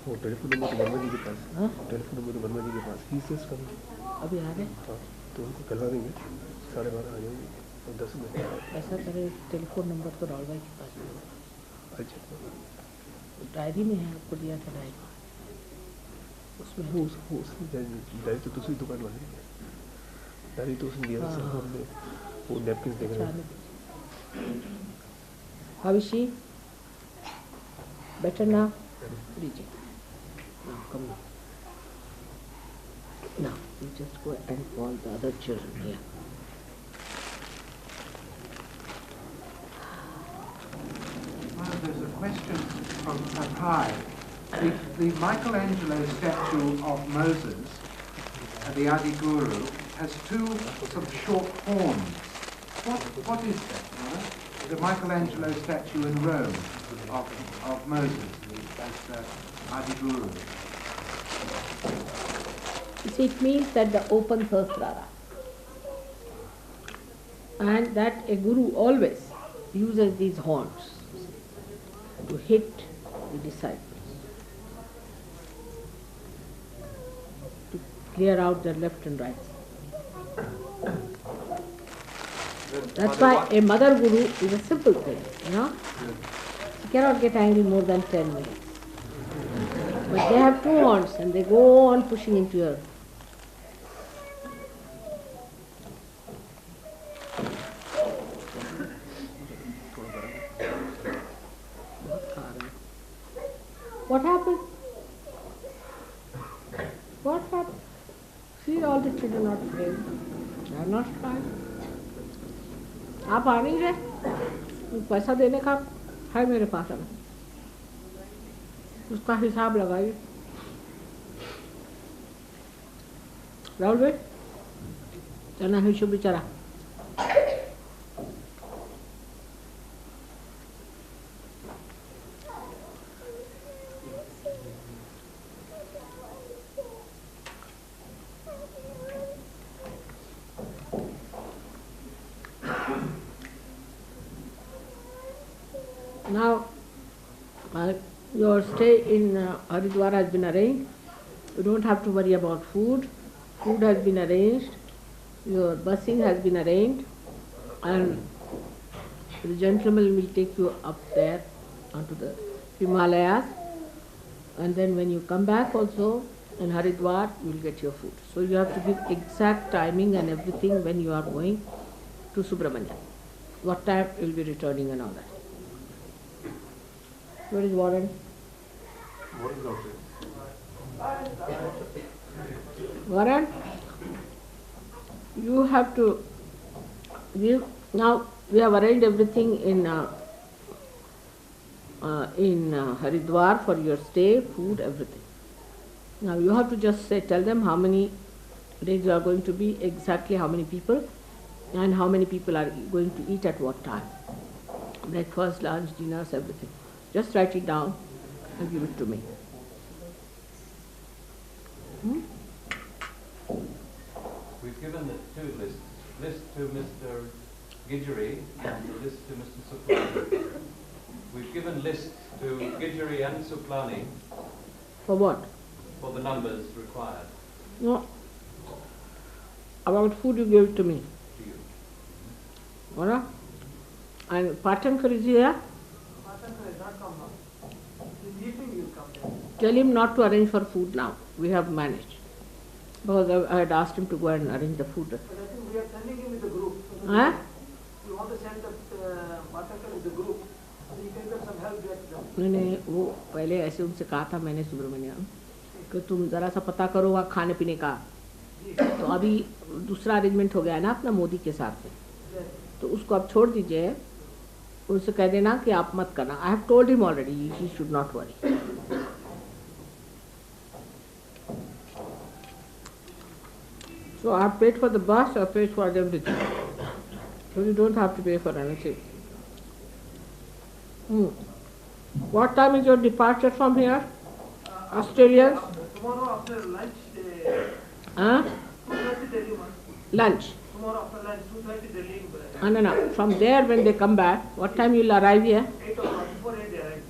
वो टेलीफोन नंबर तो वर्मा जी के पास. हाँ? टेलीफोन नंबर तो वर्मा जी के पास ही से करें. अभी आ गए. हाँ, तो उनको करवा देंगे. 12:30 आ जाएंगे और 10 मिनट. ऐसा करें, टेलीफोन नंबर तो राहुल भाई के पास है. अच्छा, डायरी में है, आपको दिया था डायरी. उसमें वो उसने डायरी तो दूसरी दुकान वाले हैं. डायरी तो उसने दिया था. हमने वो नैपकिन देख रहे हैं. How is she? Better now? लीजिए. Now come on. Now you just go and call the other children here. Well, there's a question from Sahaja. The Michelangelo statue of Moses, the Adi Guru, has 2 sort of short horns. What is that? The Michelangelo statue in Rome of Moses, that's Adi Guru. See, it means that the open sahasrara. And that a guru always uses these horns to hit the disciples, to clear out their left and right. That's why a mother guru is a simple thing, you know. You cannot get angry more than 10 minutes. But they have 2 horns and they go on pushing into your. What happened? What happened? See, all the children are praying. They are not crying. आप आ नहीं रहे, पैसा देने का है मेरे पास. अब उसका हिसाब लगाइए. राहुल भाई चलना है शुभ बेचारा. Now, your stay in Haridwar has been arranged. You don't have to worry about food. Food has been arranged. Your busing has been arranged. And the gentleman will take you up there onto the Himalayas. And then when you come back also in Haridwar, you will get your food. So you have to give exact timing and everything when you are going to Subramanya. What time you will be returning and all that. Where is Warren? Warren, you have to give. Now we have arranged everything in Haridwar for your stay, food, everything. Now you have to just say, tell them how many days you are going to be, exactly how many people, and how many people are going to eat at what time. Breakfast, lunch, dinners, everything. Just write it down and give it to me. we've given the two lists. List to Mr. Gidgeri and the list to Mr. Suplani. We've given lists to Gidgeri and Suplani For what? for the numbers required No. About food you gave it to me. to you. Alright? And Patankar is here. Patankar has not come now. This evening he will come there. Tell him not to arrange for food now. We have managed. Because I had asked him to go and arrange the food. But I think we are sending him with the group. So Huh? we want to send that Patankar with the group. So you can get some help there to them. मैंने वो पहले ऐसे उनसे कहा था मैंने सुब्रमण्यम कि तुम जरा सा पता करो वहाँ खाने पीने का. तो अभी दूसरा अरेंजमेंट हो गया है ना अपना मोदी के साथ में, तो उसको आप छोड़ दीजिए. उनसे कह देना कि आप मत करना. I have told him already he should not worry. So I have paid for the bus, I have paid for everything. So you don't have to pay for anything. What time is your departure from here? Australians? Tomorrow after lunch, Huh? 2:30 Delhi one. Lunch. Tomorrow after lunch, 2:30 Delhi. No. From there when they come back, what time you will arrive here? 8 o'clock, before 8 they arrive.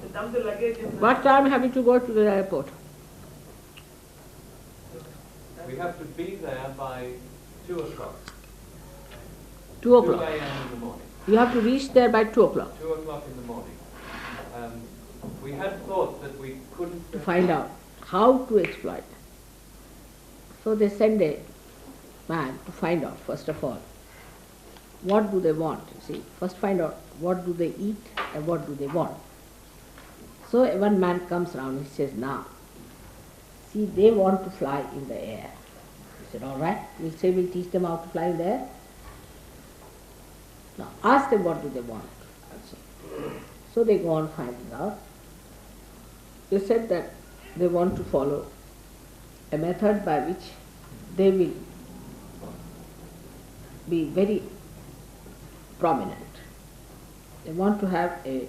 They dump the luggage in the... What time have you to go to the airport? We have to be there by 2 o'clock. 2 2 o'clock. a.m. in the morning. You have to reach there by 2 o'clock 2 o'clock in the morning. We had thought that we couldn't... to find out how to exploit. So they send a man to find out, first of all, what do they want, you see. First find out what do they eat and what do they want. So one man comes around, he says, now, see, they want to fly in the air. He said, all right, we'll teach them how to fly in the air. Now ask them what do they want. So they go on finding out. They said that they want to follow a method by which they will be very prominent. They want to have a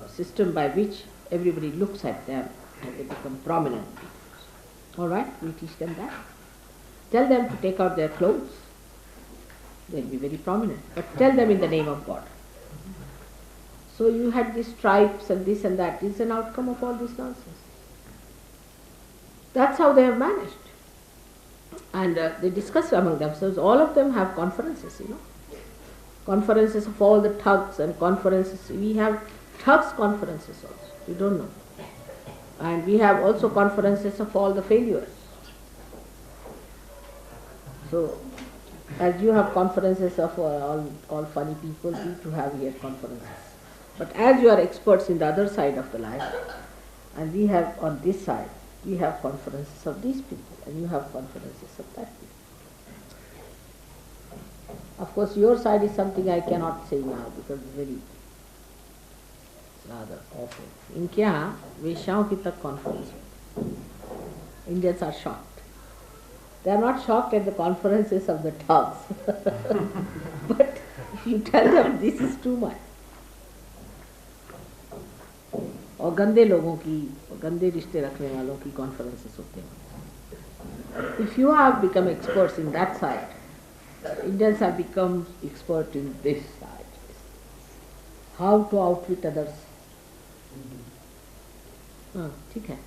system by which everybody looks at them and they become prominent people. All right, we'll teach them that. Tell them to take out their clothes. They'll be very prominent. But tell them in the name of God. So you had these stripes and this and that. This is an outcome of all this nonsense. That's how they have managed. And they discuss among themselves. All of them have conferences, you know. Conferences of all the thugs and conferences. We have thugs conferences also. You don't know. And we have also conferences of all the failures. So, as you have conferences of all funny people, we too have here conferences. But as you are experts in the other side of the life, and we have on this side, we have conferences of these people, and you have conferences of that people. Of course, your side is something I cannot say now because it's very rather awful. इनके यहाँ वेश्याओं की तक conference. Indians are shocked. They are not shocked at the conferences of the thugs. But if you tell them this is too much. और गंदे लोगों की, गंदे रिश्ते रखने वालों की conferences होते हैं. If you have become experts in that side, Indians have become expert in this side. How to outwit others. हाँ, ठीक है.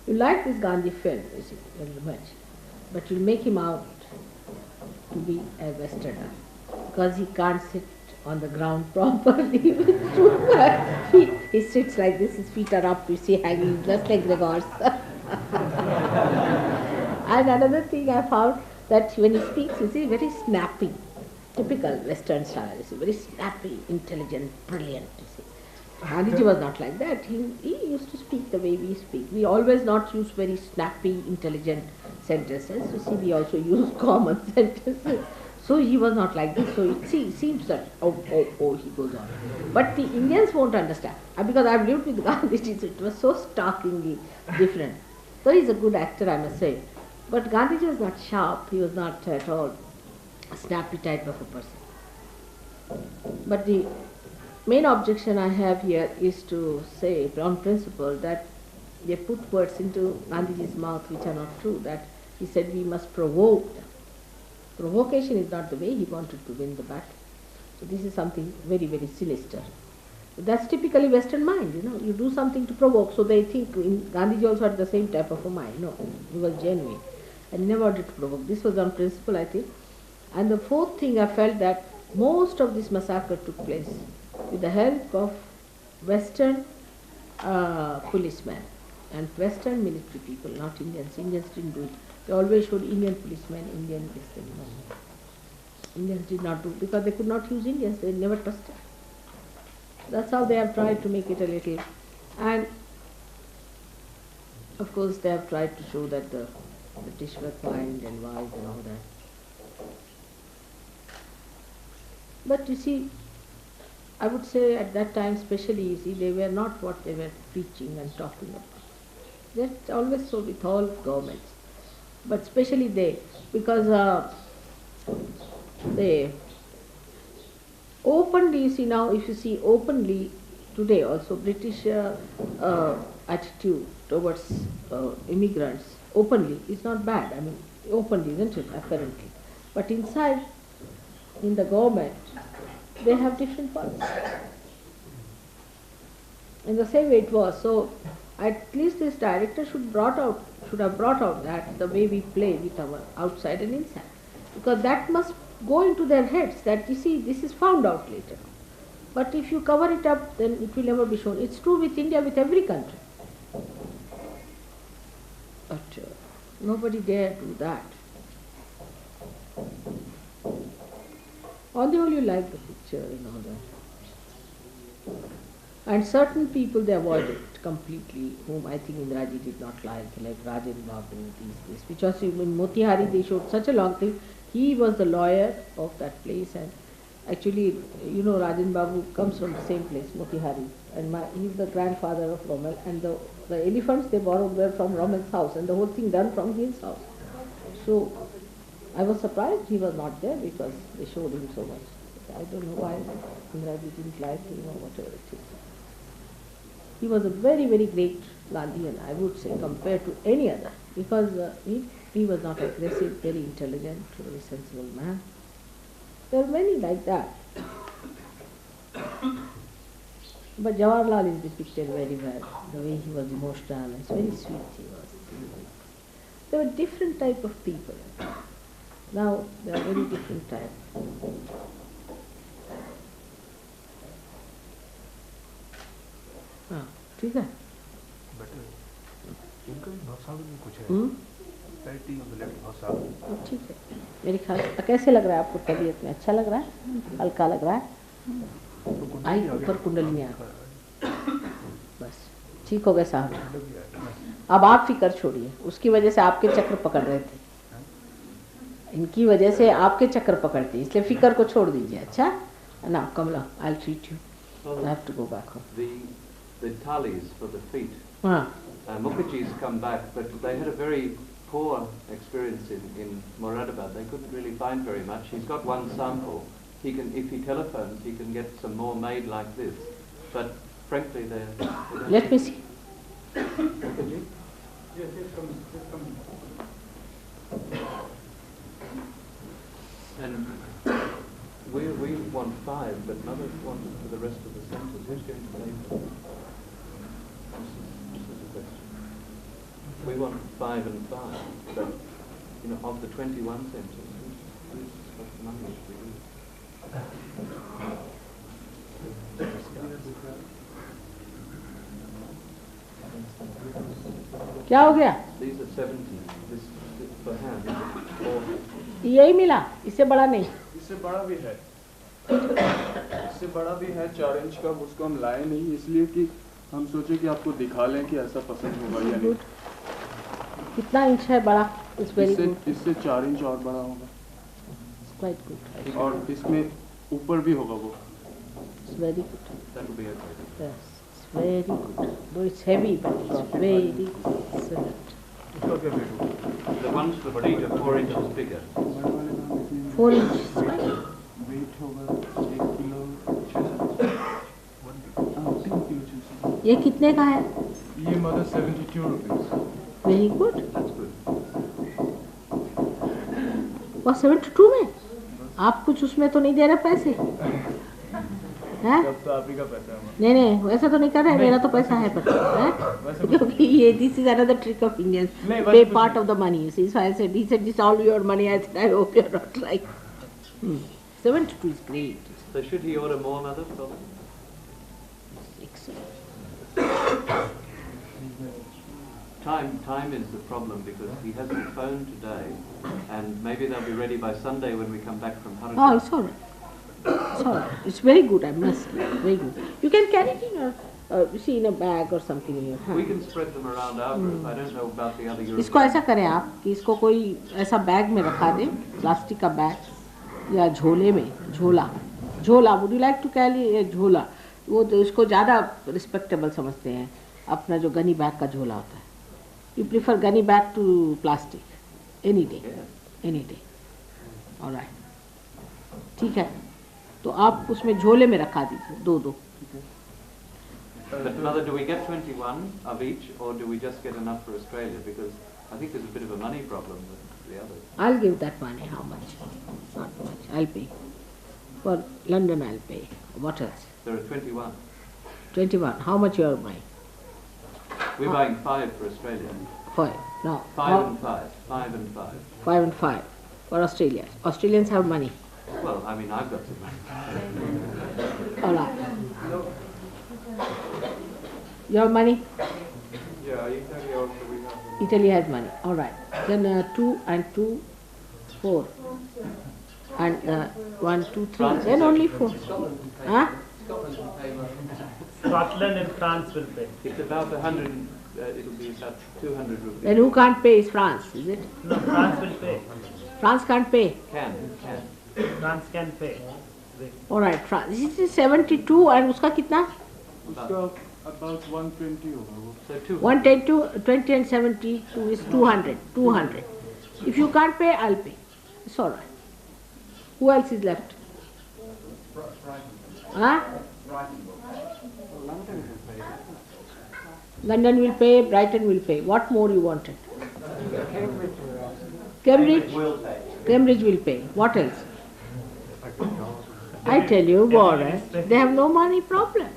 You like this Gandhi film, you see, very much, but you make him out to be a Westerner because he can't sit on the ground properly. he sits like this, his feet are up, you see, hanging just like the gods. And another thing I found that when he speaks, you see, very snappy, typical Western style, you see, very snappy, intelligent, brilliant, you see. Gandhiji was not like that. He used to speak the way we speak. We always not use very snappy, intelligent sentences. You see, we also use common sentences. So he was not like this. So it seems that, he goes on. But the Indians won't understand. Because I've lived with Gandhiji, so it was so starkly different. So he's a good actor, I must say. But Gandhiji was not sharp. He was not at all a snappy type of a person. But the main objection I have here is to say, on principle, that they put words into Gandhiji's mouth which are not true, that he said we must provoke them. Provocation is not the way he wanted to win the battle. So this is something very, very sinister. That's typically Western mind, you do something to provoke, so they think Gandhiji also had the same type of a mind. No, he was genuine and never wanted to provoke. This was on principle, I think. And the fourth thing, I felt that most of this massacre took place with the help of Western policemen and Western military people, not Indians. Indians didn't do it. They always showed Indian policemen, Indian this thing. Indians did not do it because they could not use Indians, they never trusted. That's how they have tried to make it a little. And of course they have tried to show that the British were kind and wise and all that. But you see, I would say at that time especially, you see, they were not what they were preaching and talking about. That's always so with all governments. But especially they, because they openly, you see now, if you see openly today also, British attitude towards immigrants, openly, is not bad. I mean, openly, isn't it, apparently. But inside, in the government, they have different policies. In the same way it was. So, at least this director should have brought out that the way we play with our outside and inside. Because that must go into their heads, that you see, this is found out later. But if you cover it up, then it will never be shown. It's true with India, with every country. But nobody dare do that. On the whole, you like the picture and all that. And certain people they avoided completely, whom I think Indraji did not like Rajan Babu, this, which was in Motihari, they showed such a long thing. He was the lawyer of that place, and actually, Rajan Babu comes from the same place, Motihari, and he's the grandfather of Rommel, and the elephants they borrowed were from Rommel's house, and the whole thing done from his house. So, I was surprised he was not there because they showed him so much. I don't know why Indraji didn't like him or whatever it is. He was a very, very great Gandhian, I would say, compared to any other, because he was not aggressive, very intelligent, very sensible man. There are many like that. But Jawaharlal is depicted very well, the way he was emotional and very sweet he was. There were different type of people. Now there are very different type. ठीक है इनका भी भाषा में कुछ है patty left भाषा ठीक है मेरे ख्याल कैसे लग रहा है आपको तबीयत में अच्छा लग रहा है हल्का लग रहा है आई ऊपर कुंडली आ बस ठीक हो गया साहब अब आप फिक्र छोड़िए उसकी वजह से आपके चक्र पकड़ रहे थे इनकी वजह से आपके चक्कर पकड़ते इसलिए फिक्र को छोड़ दीजिए अच्छा ना Kamala I will treat you I have to go back home The talis for the feet. Mukherjee's come back, but they had a very poor experience in Moradabad. They couldn't really find very much. He's got one sample. He can, if he telephones, he can get some more made like this. But frankly, they're Let me see. Mukherjee? Yes, come. And we want 5, but Mother wants for the rest of the centres. Who's going to pay for it? This is the question. We want 5 and 5, but of the 21 centres, who's got the money to do it? क्या हो गया? These are 70. This for hand. 4. यही मिला इससे बड़ा नहीं इससे बड़ा भी है इससे बड़ा भी है 4 इंच का उसको हम लाए नहीं इसलिए कि हम सोचे कि आपको दिखा लें कि ऐसा पसंद होगा या नहीं कितना इंच है बड़ा इससे 4 इंच और बड़ा होगा quite good और इसमें ऊपर भी होगा वो it's very good That will be okay. yes it's very good though it's heavy but it's very excellent The ones for feet are 4 inches bigger. 4 inches wait होगा 1 किलो ये कितने का है? ये mother 72 rupees. Very good. That's good. और 72 में आप कुछ उसमें तो नहीं दे रहे पैसे हैं? सब तो आप ही का पैसा है. नहीं नहीं वैसा तो नहीं कर रहे, मेरा तो पैसा है पर है, क्योंकि ये this is another trick of Indians, pay part of the money. You see, so I said, he said this all your money. I said I hope you are not like 72 is great. So should he order more, Mother? Time is the problem because he has the phone today, and maybe they'll be ready by Sunday when we come back from Haridwar. Oh, it's all right. It's all right. It's very good, I must say. Very good. You can carry it in your, you see, in a bag or something in your hand. We can spread them around our group. I don't know about the other Europeans. इसको ऐसा करें आप कि इसको कोई ऐसा bag में रखा दें, प्लास्टिक का बैग या झोले में, झोला. Would you like to carry a झोला? वो तो इसको ज़्यादा रिस्पेक्टेबल समझते हैं, अपना जो गनी बैग का झोला होता है. You prefer gunny bag to plastic? Any day. Any day. All right. ठीक है. तो आप उसमें झोले में रखा दीजिए, दो. But Mother, do we get 21 of each, or do we just get enough for Australia? Because I think there's a bit of a money problem with the others. I'll give that money. How much? Not much. I'll pay. For London, I'll pay. What else? There are 21. 21. How much you are buying? We're buying 5 for Australia. 5. No. 5 and 5. 5 and 5. 5 and 5 for Australia. Australians have money. Well, I mean, I've got some money. All right. Your money? Yeah, Italy also we have. Italy has money. All right. Then 2 and 2, 4. And 1, 2, 3. Then only 4. Huh? Scotland and France will pay. It's about 100, it'll be about 200 rupees. Then who can't pay is France, is it? No, France will pay. France can't pay. Can. France can pay. All right, France. This is 72 and उसका कितना? उसका about 120 होगा वो. So 200. 110 to 20 and 72 is 200. 200. If you can't pay, I'll pay. It's all right. Who else is left? Huh? London will pay, Brighton will pay. What more you wanted? Cambridge? Cambridge will pay. What else? I tell you, Warren, they have no money problem.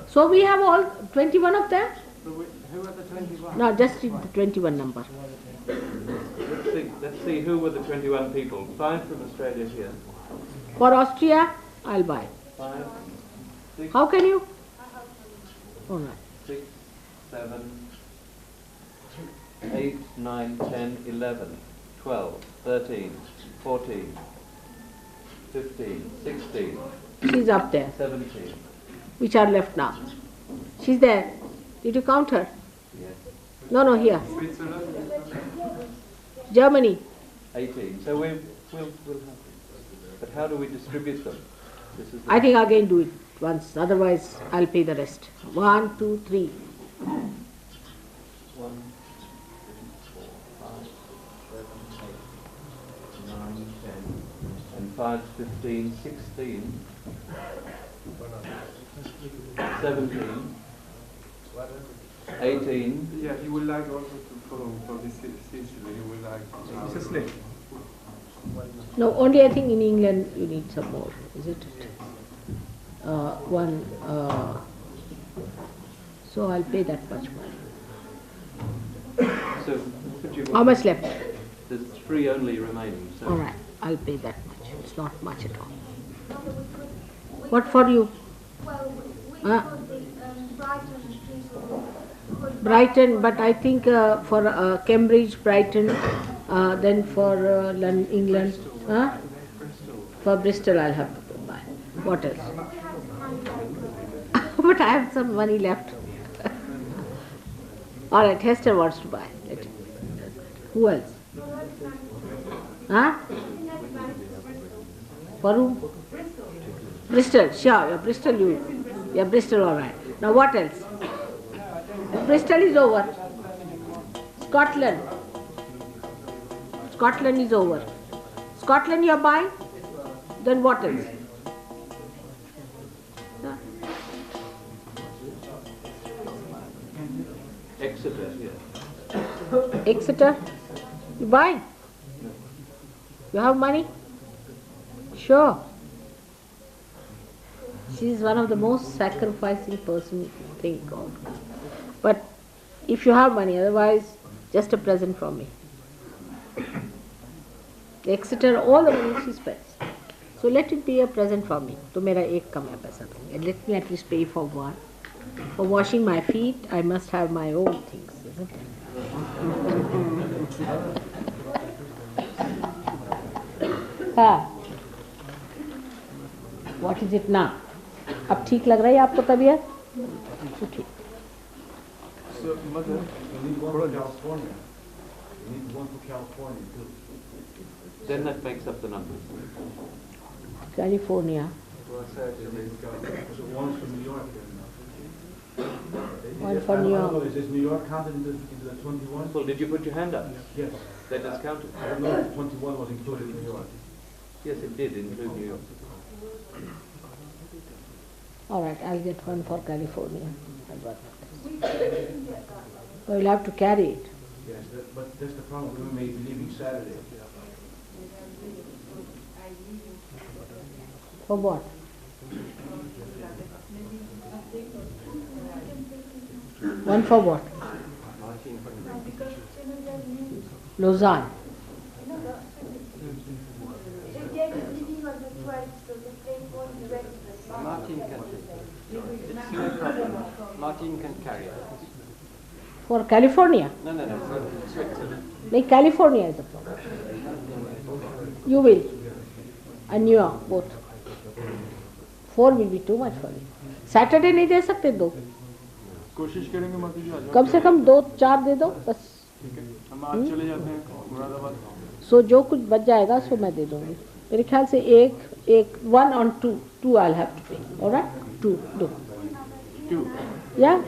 So we have all 21 of them? Who are the 21? No, just read the 21 number. Let's see who were the 21 people. 5 from Australia here. For Austria, I'll buy. 5, 6, How can you? All right. 6, 7, 8, 9, 10, 11, 12, 13, 14, 15, 16, She's up there. 17. Which are left now? She's there. Did you count her? Yes. No, here. Switzerland? Germany. 18. So we'll have them. But how do we distribute them? This is the I think again do it once. Otherwise, I'll pay the rest. 1, 2, 3. 1, 2, 3, 4, 5, 7, 8, 9, 10, and 5, 15, 16, 17, 18. Yeah, he would like also to follow for this Sicily. He would like. Sicily. No, only I think in England you need some more, isn't it? So I'll pay that much money. So could you? How much left? There's 3 only remaining. So All right, I'll pay that much. It's not much at all. What for you? Well, we Huh? could be Brighton, please. Brighton, but I think for Cambridge, Brighton, then for England, for Bristol I'll have to buy. What else? But I have some money left. All right, Hester wants to buy. Who else? Huh? For whom? Bristol, sure. Yeah, Bristol, Bristol, all right. Now what else? Bristol is over. Scotland. Scotland is over. Scotland you are buying? Then what else? Exeter, yeah. Exeter? You buy? You have money? Sure. She is one of the most sacrificing person you can think of. But if you have money, otherwise, just a present from me. Exeter, all the money she spends. So let it be a present from me. तो मेरा एक कम है पैसा दूँगी. And let me at least pay for one. For washing my feet, I must have my own things, isn't it? हाँ. What is it now? अब ठीक लग रहा है आपको तबीयत? ठीक. So, mother, You need one for California. You need one for California too. Then that makes up the numbers. California. One's from New York. One for New York. Is this New York counted into the 21? Well, did you put your hand up? Yes. That is counted. I don't know if 21 was included in New York. Yes, it did include New York. All right, I'll get one for California. We'll have to carry it. Yes, but that's the problem. We may be leaving Saturday. For what? One for what? Lausanne. Martin can carry it. For California? No, for Switzerland. Like California is the problem. You will. And New York, both. 4 will be too much for you. Saturday नहीं दे सकते 2. कोशिश करेंगे माता जी आज कम से कम 2-4 दे दो बस. ठीक है हम आज चले जाते हैं मुरादाबाद. सो जो कुछ बच जाएगा सो मैं दे दूंगी. मेरे ख्याल से एक 1 on 2 I'll have to pay. All right? 2. Yeah?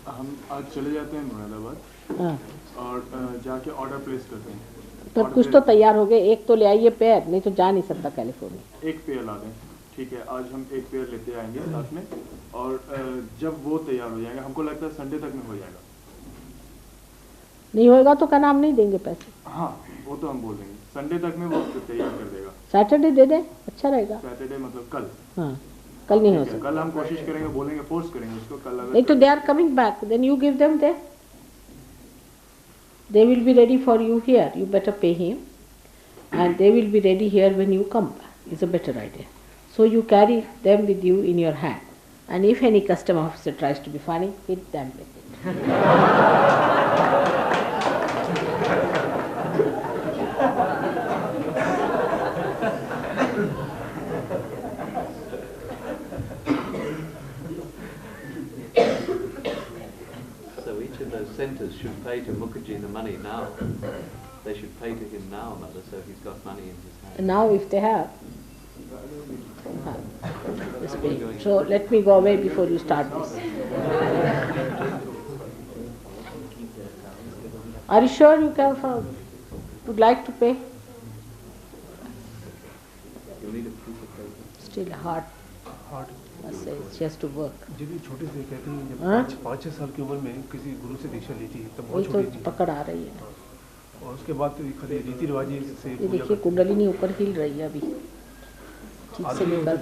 हम आज चले जाते हैं मुरादाबाद और जाके ऑर्डर प्लेस करते हैं. तो कुछ तो तैयार हो गए. एक तो ले आइए पेयर, नहीं तो जा नहीं सकता कैलिफोर्निया. एक पेयर ला दें. ठीक है आज हम एक पेयर लेते आएंगे साथ में और जब वो तैयार हो जाएगा हमको लगता है संडे तक में हो जाएगा. नहीं होएगा तो क्या नाम नहीं देंगे पैसे. हाँ वो तो हम बोल देंगे संडे तक में वो तैयार कर देगा. सैटरडे दे दें अच्छा रहेगा. सैटरडे मतलब कल. हाँ कल नहीं हो सकता. कल हम कोशिश करेंगे बोलेंगे फोर्स करेंगे उसको कल. नहीं तो they are coming back then you give them they. They will be ready for you here. You better pay him, and they will be ready here when you come back. It's a better idea. So you carry them with you in your hand, and if any custom officer tries to be funny, hit them with it. So each of those centres should pay to Mukherjee the money now. They should pay to him now, Mother, so he's got money in his hand. Now if they have. This pay. So let me go away before you start this. Are you sure you would like to pay? You'll need a piece of paper. Still hard. Must say she has to work. जब ये छोटे से कहते हैं जब 5-6 साल की उम्र में किसी गुरु से दीक्षा ली थी तब बहुत छोटी थी. पकड़ आ रही है. और उसके बाद तो खाली रीति रिवाज से ये देखिए कुंडलिनी ऊपर हिल रही है अभी. ठीक से निकल.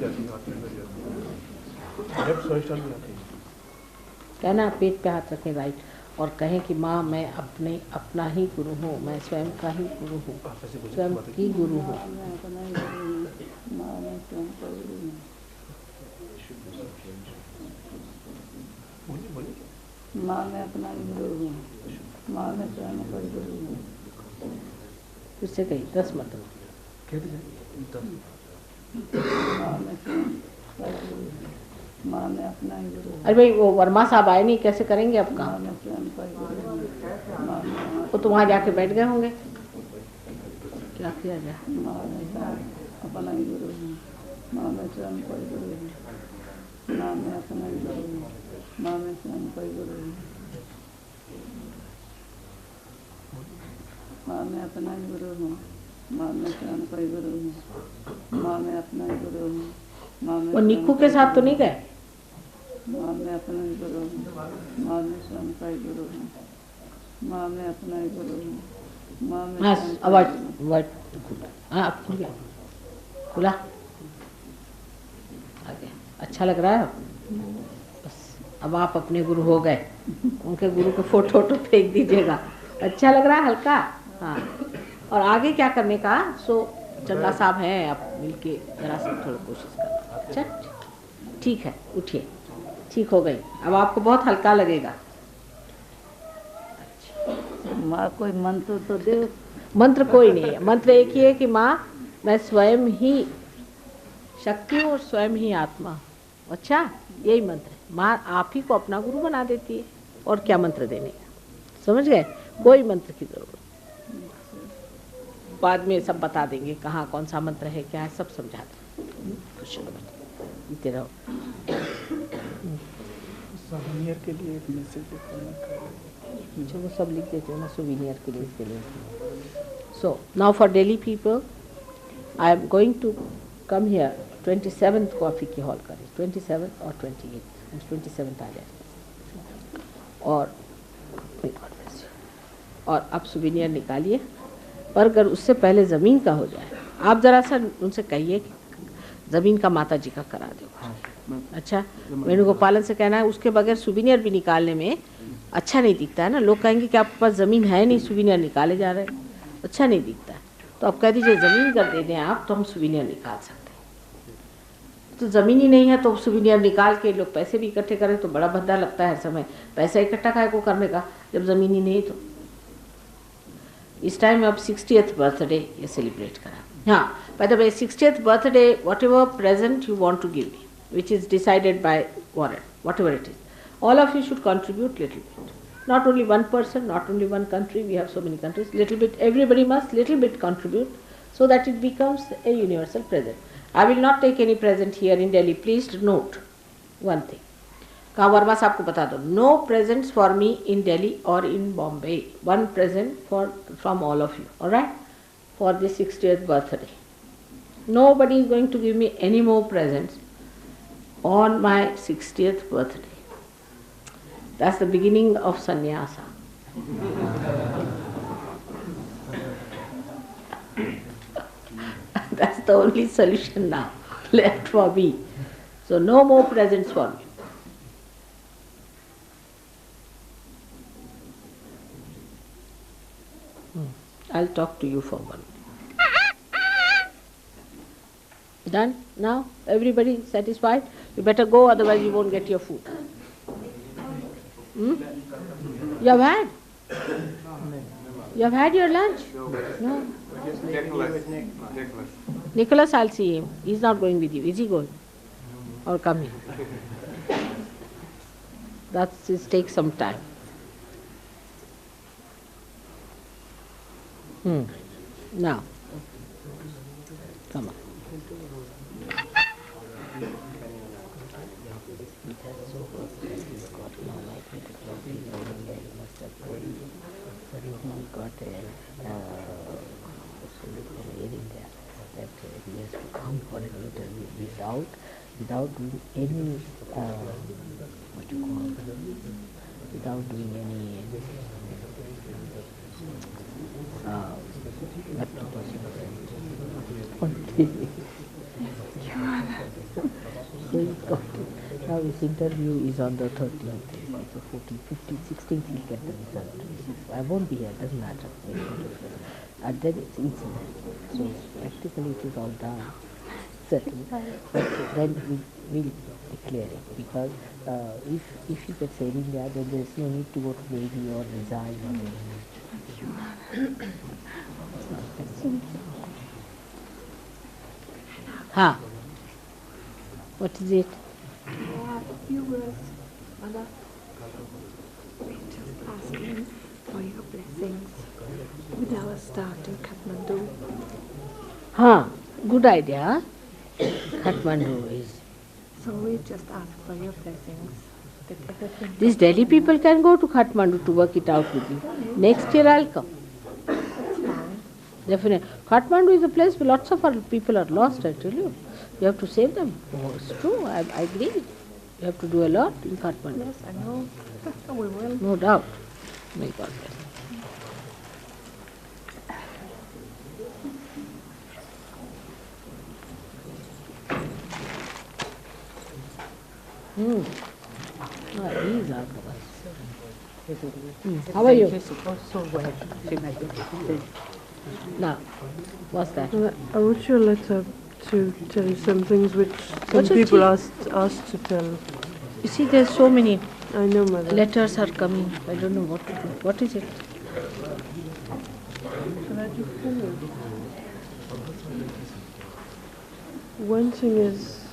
कहना पेट पे हाथ रखें राइट और कहें कि माँ मैं अपना ही गुरु हूँ. मैं स्वयं का ही गुरु हूँ. स्वयं की गुरु हूँ. माँ मैं अपना ही गुरु हूँ. माँ मैं स्वयं का ही गुरु हूँ. फिर से कही 10 मतलब. माँ मैं अपना ही गुरु हूँ. अरे भाई वो वर्मा साहब आए नहीं कैसे करेंगे अब काम. वो तो वहाँ जाके बैठ गए होंगे. क्या किया जाए. माँ मैं अपना ही गुरु हूँ. माँ मैं स्वयं का ही गुरु हूँ. माँ मैं अपना ही गुरु हूँ. माँ मैं स्वयं का ही गुरु हूँ. माँ मैं अपना ही गुरु हूँ, माँ मैं स्वयं का ही गुरु हूँ, माँ मैं अपना ही गुरु हूँ, माँ मैं वो निक्कू के साथ तो नहीं गए? माँ मैं अपना ही गुरु हूँ, माँ मैं स्वयं का ही गुरु हूँ, माँ मैं अपना ही गुरु हूँ, माँ मैं हाँ, स्वयं का अवॉइड ही गुरु हूँ। अवॉइड हाँ, खुल गया, खुला आ गया। अच्छा लग रहा है अब? बस अब आप अपने गुरु हो गए, उनके गुरु के फोटो फेंक दीजिएगा। अच्छा लग रहा है हल्का? हाँ। और आगे क्या करने का? सो चंदा साहब हैं, आप मिलके जरा सा थोड़ा कोशिश करना। अच्छा ठीक है, उठिए, ठीक हो गई, अब आपको बहुत हल्का लगेगा। माँ कोई मंत्र तो दे। मंत्र कोई नहीं है, मंत्र एक ही है कि माँ मैं स्वयं ही शक्ति हूँ और स्वयं ही आत्मा हूँ। अच्छा, यही मंत्र है। माँ आप ही को अपना गुरु बना देती है, और क्या मंत्र देने का? समझ गए? कोई मंत्र की जरूरत, बाद में सब बता देंगे कहाँ कौन सा मंत्र है, क्या है, सब समझा देते रहो। सोविनियर के लिए एक मैसेज अच्छा, वो सब लिख देते हो ना सोविनियर के लिए, इसके लिए। So now for Delhi people, I am going to come here 27th को आप की हॉल करें, 27th और 28th, 27th आ जाए। और आप सुविनियर निकालिए, पर अगर उससे पहले ज़मीन का हो जाए, आप ज़रा सा उनसे कहिए कि ज़मीन का माता जी का करा दो। अच्छा, वेणुगोपालन से कहना है, उसके बगैर सुविनियर भी निकालने में अच्छा नहीं दिखता है ना। लोग कहेंगे कि आपके पास ज़मीन है नहीं, सुविनियर निकाले जा रहे हैं, अच्छा नहीं दिखता है। तो आप कह दीजिए ज़मीन कर दे दें आप, तो हम सुविनियर निकाल सकते हैं। तो ज़मीन ही नहीं है तो सुविनियर निकाल के लोग पैसे भी इकट्ठे करें तो बड़ा भद्दा लगता है हर समय। पैसा इकट्ठा काय को करने का जब ज़मीन ही नहीं। तो इस टाइम अब 60th बर्थडे ये सेलिब्रेट करा। हाँ, by the way 60th birthday, whatever present you want to give me, which is decided by Warren, whatever it is. All of you should contribute little bit. Not only one person, not only one country, we have so many countries, little bit, everybody must little bit contribute so that it becomes a universal present. I will not take any present here in Delhi. Please note one thing. कहाँ वर्मा साहब को बता दो, no presents for me in Delhi or in Bombay. One present from all of you, all right? For the 60th birthday. Nobody is going to give me any more presents on my 60th birthday. That's the beginning of sannyasa. That's the only solution now left for me. So no more presents for me. I'll talk to you for one. Done? Now? Everybody satisfied? You better go, otherwise you won't get your food. You have had? You have had your lunch? No. Nicholas, I'll see him. He's not going with you. Is he going? Or coming? That takes some time. Now, come on. Got hearing there that he has to come for an interview without doing any what you call, without doing any so he's got it. Now his interview is on the 13th, so 14th, 15th, 16th he'll get the result. I won't be here, doesn't matter. And then it's easy. So practically it is all done, settled. But then we'll declare it, because if he gets in India, then there is no need to go to Navy or resign or anything. Ha. What is it? A few words, Mother. Just asking for your blessings with our start in Kathmandu. Good idea. Kathmandu is. So we just ask for your blessings that everything. These Delhi people can go to Kathmandu to work it out with you. Next year I'll come. That's Definitely. Kathmandu is a place where lots of our people are lost, I tell you. You have to save them. Oh, it's true, I agree. You have to do a lot in Kathmandu. Yes, I know. We will. No doubt. May God bless. These are the ones. How are you? Now, what's that? I wrote you a letter to tell you some things which some What's your people tea? asked to tell. You see, there's so many I know, Mother. letters are coming. I don't know what to do. What is it? Can I just tell you? One thing is,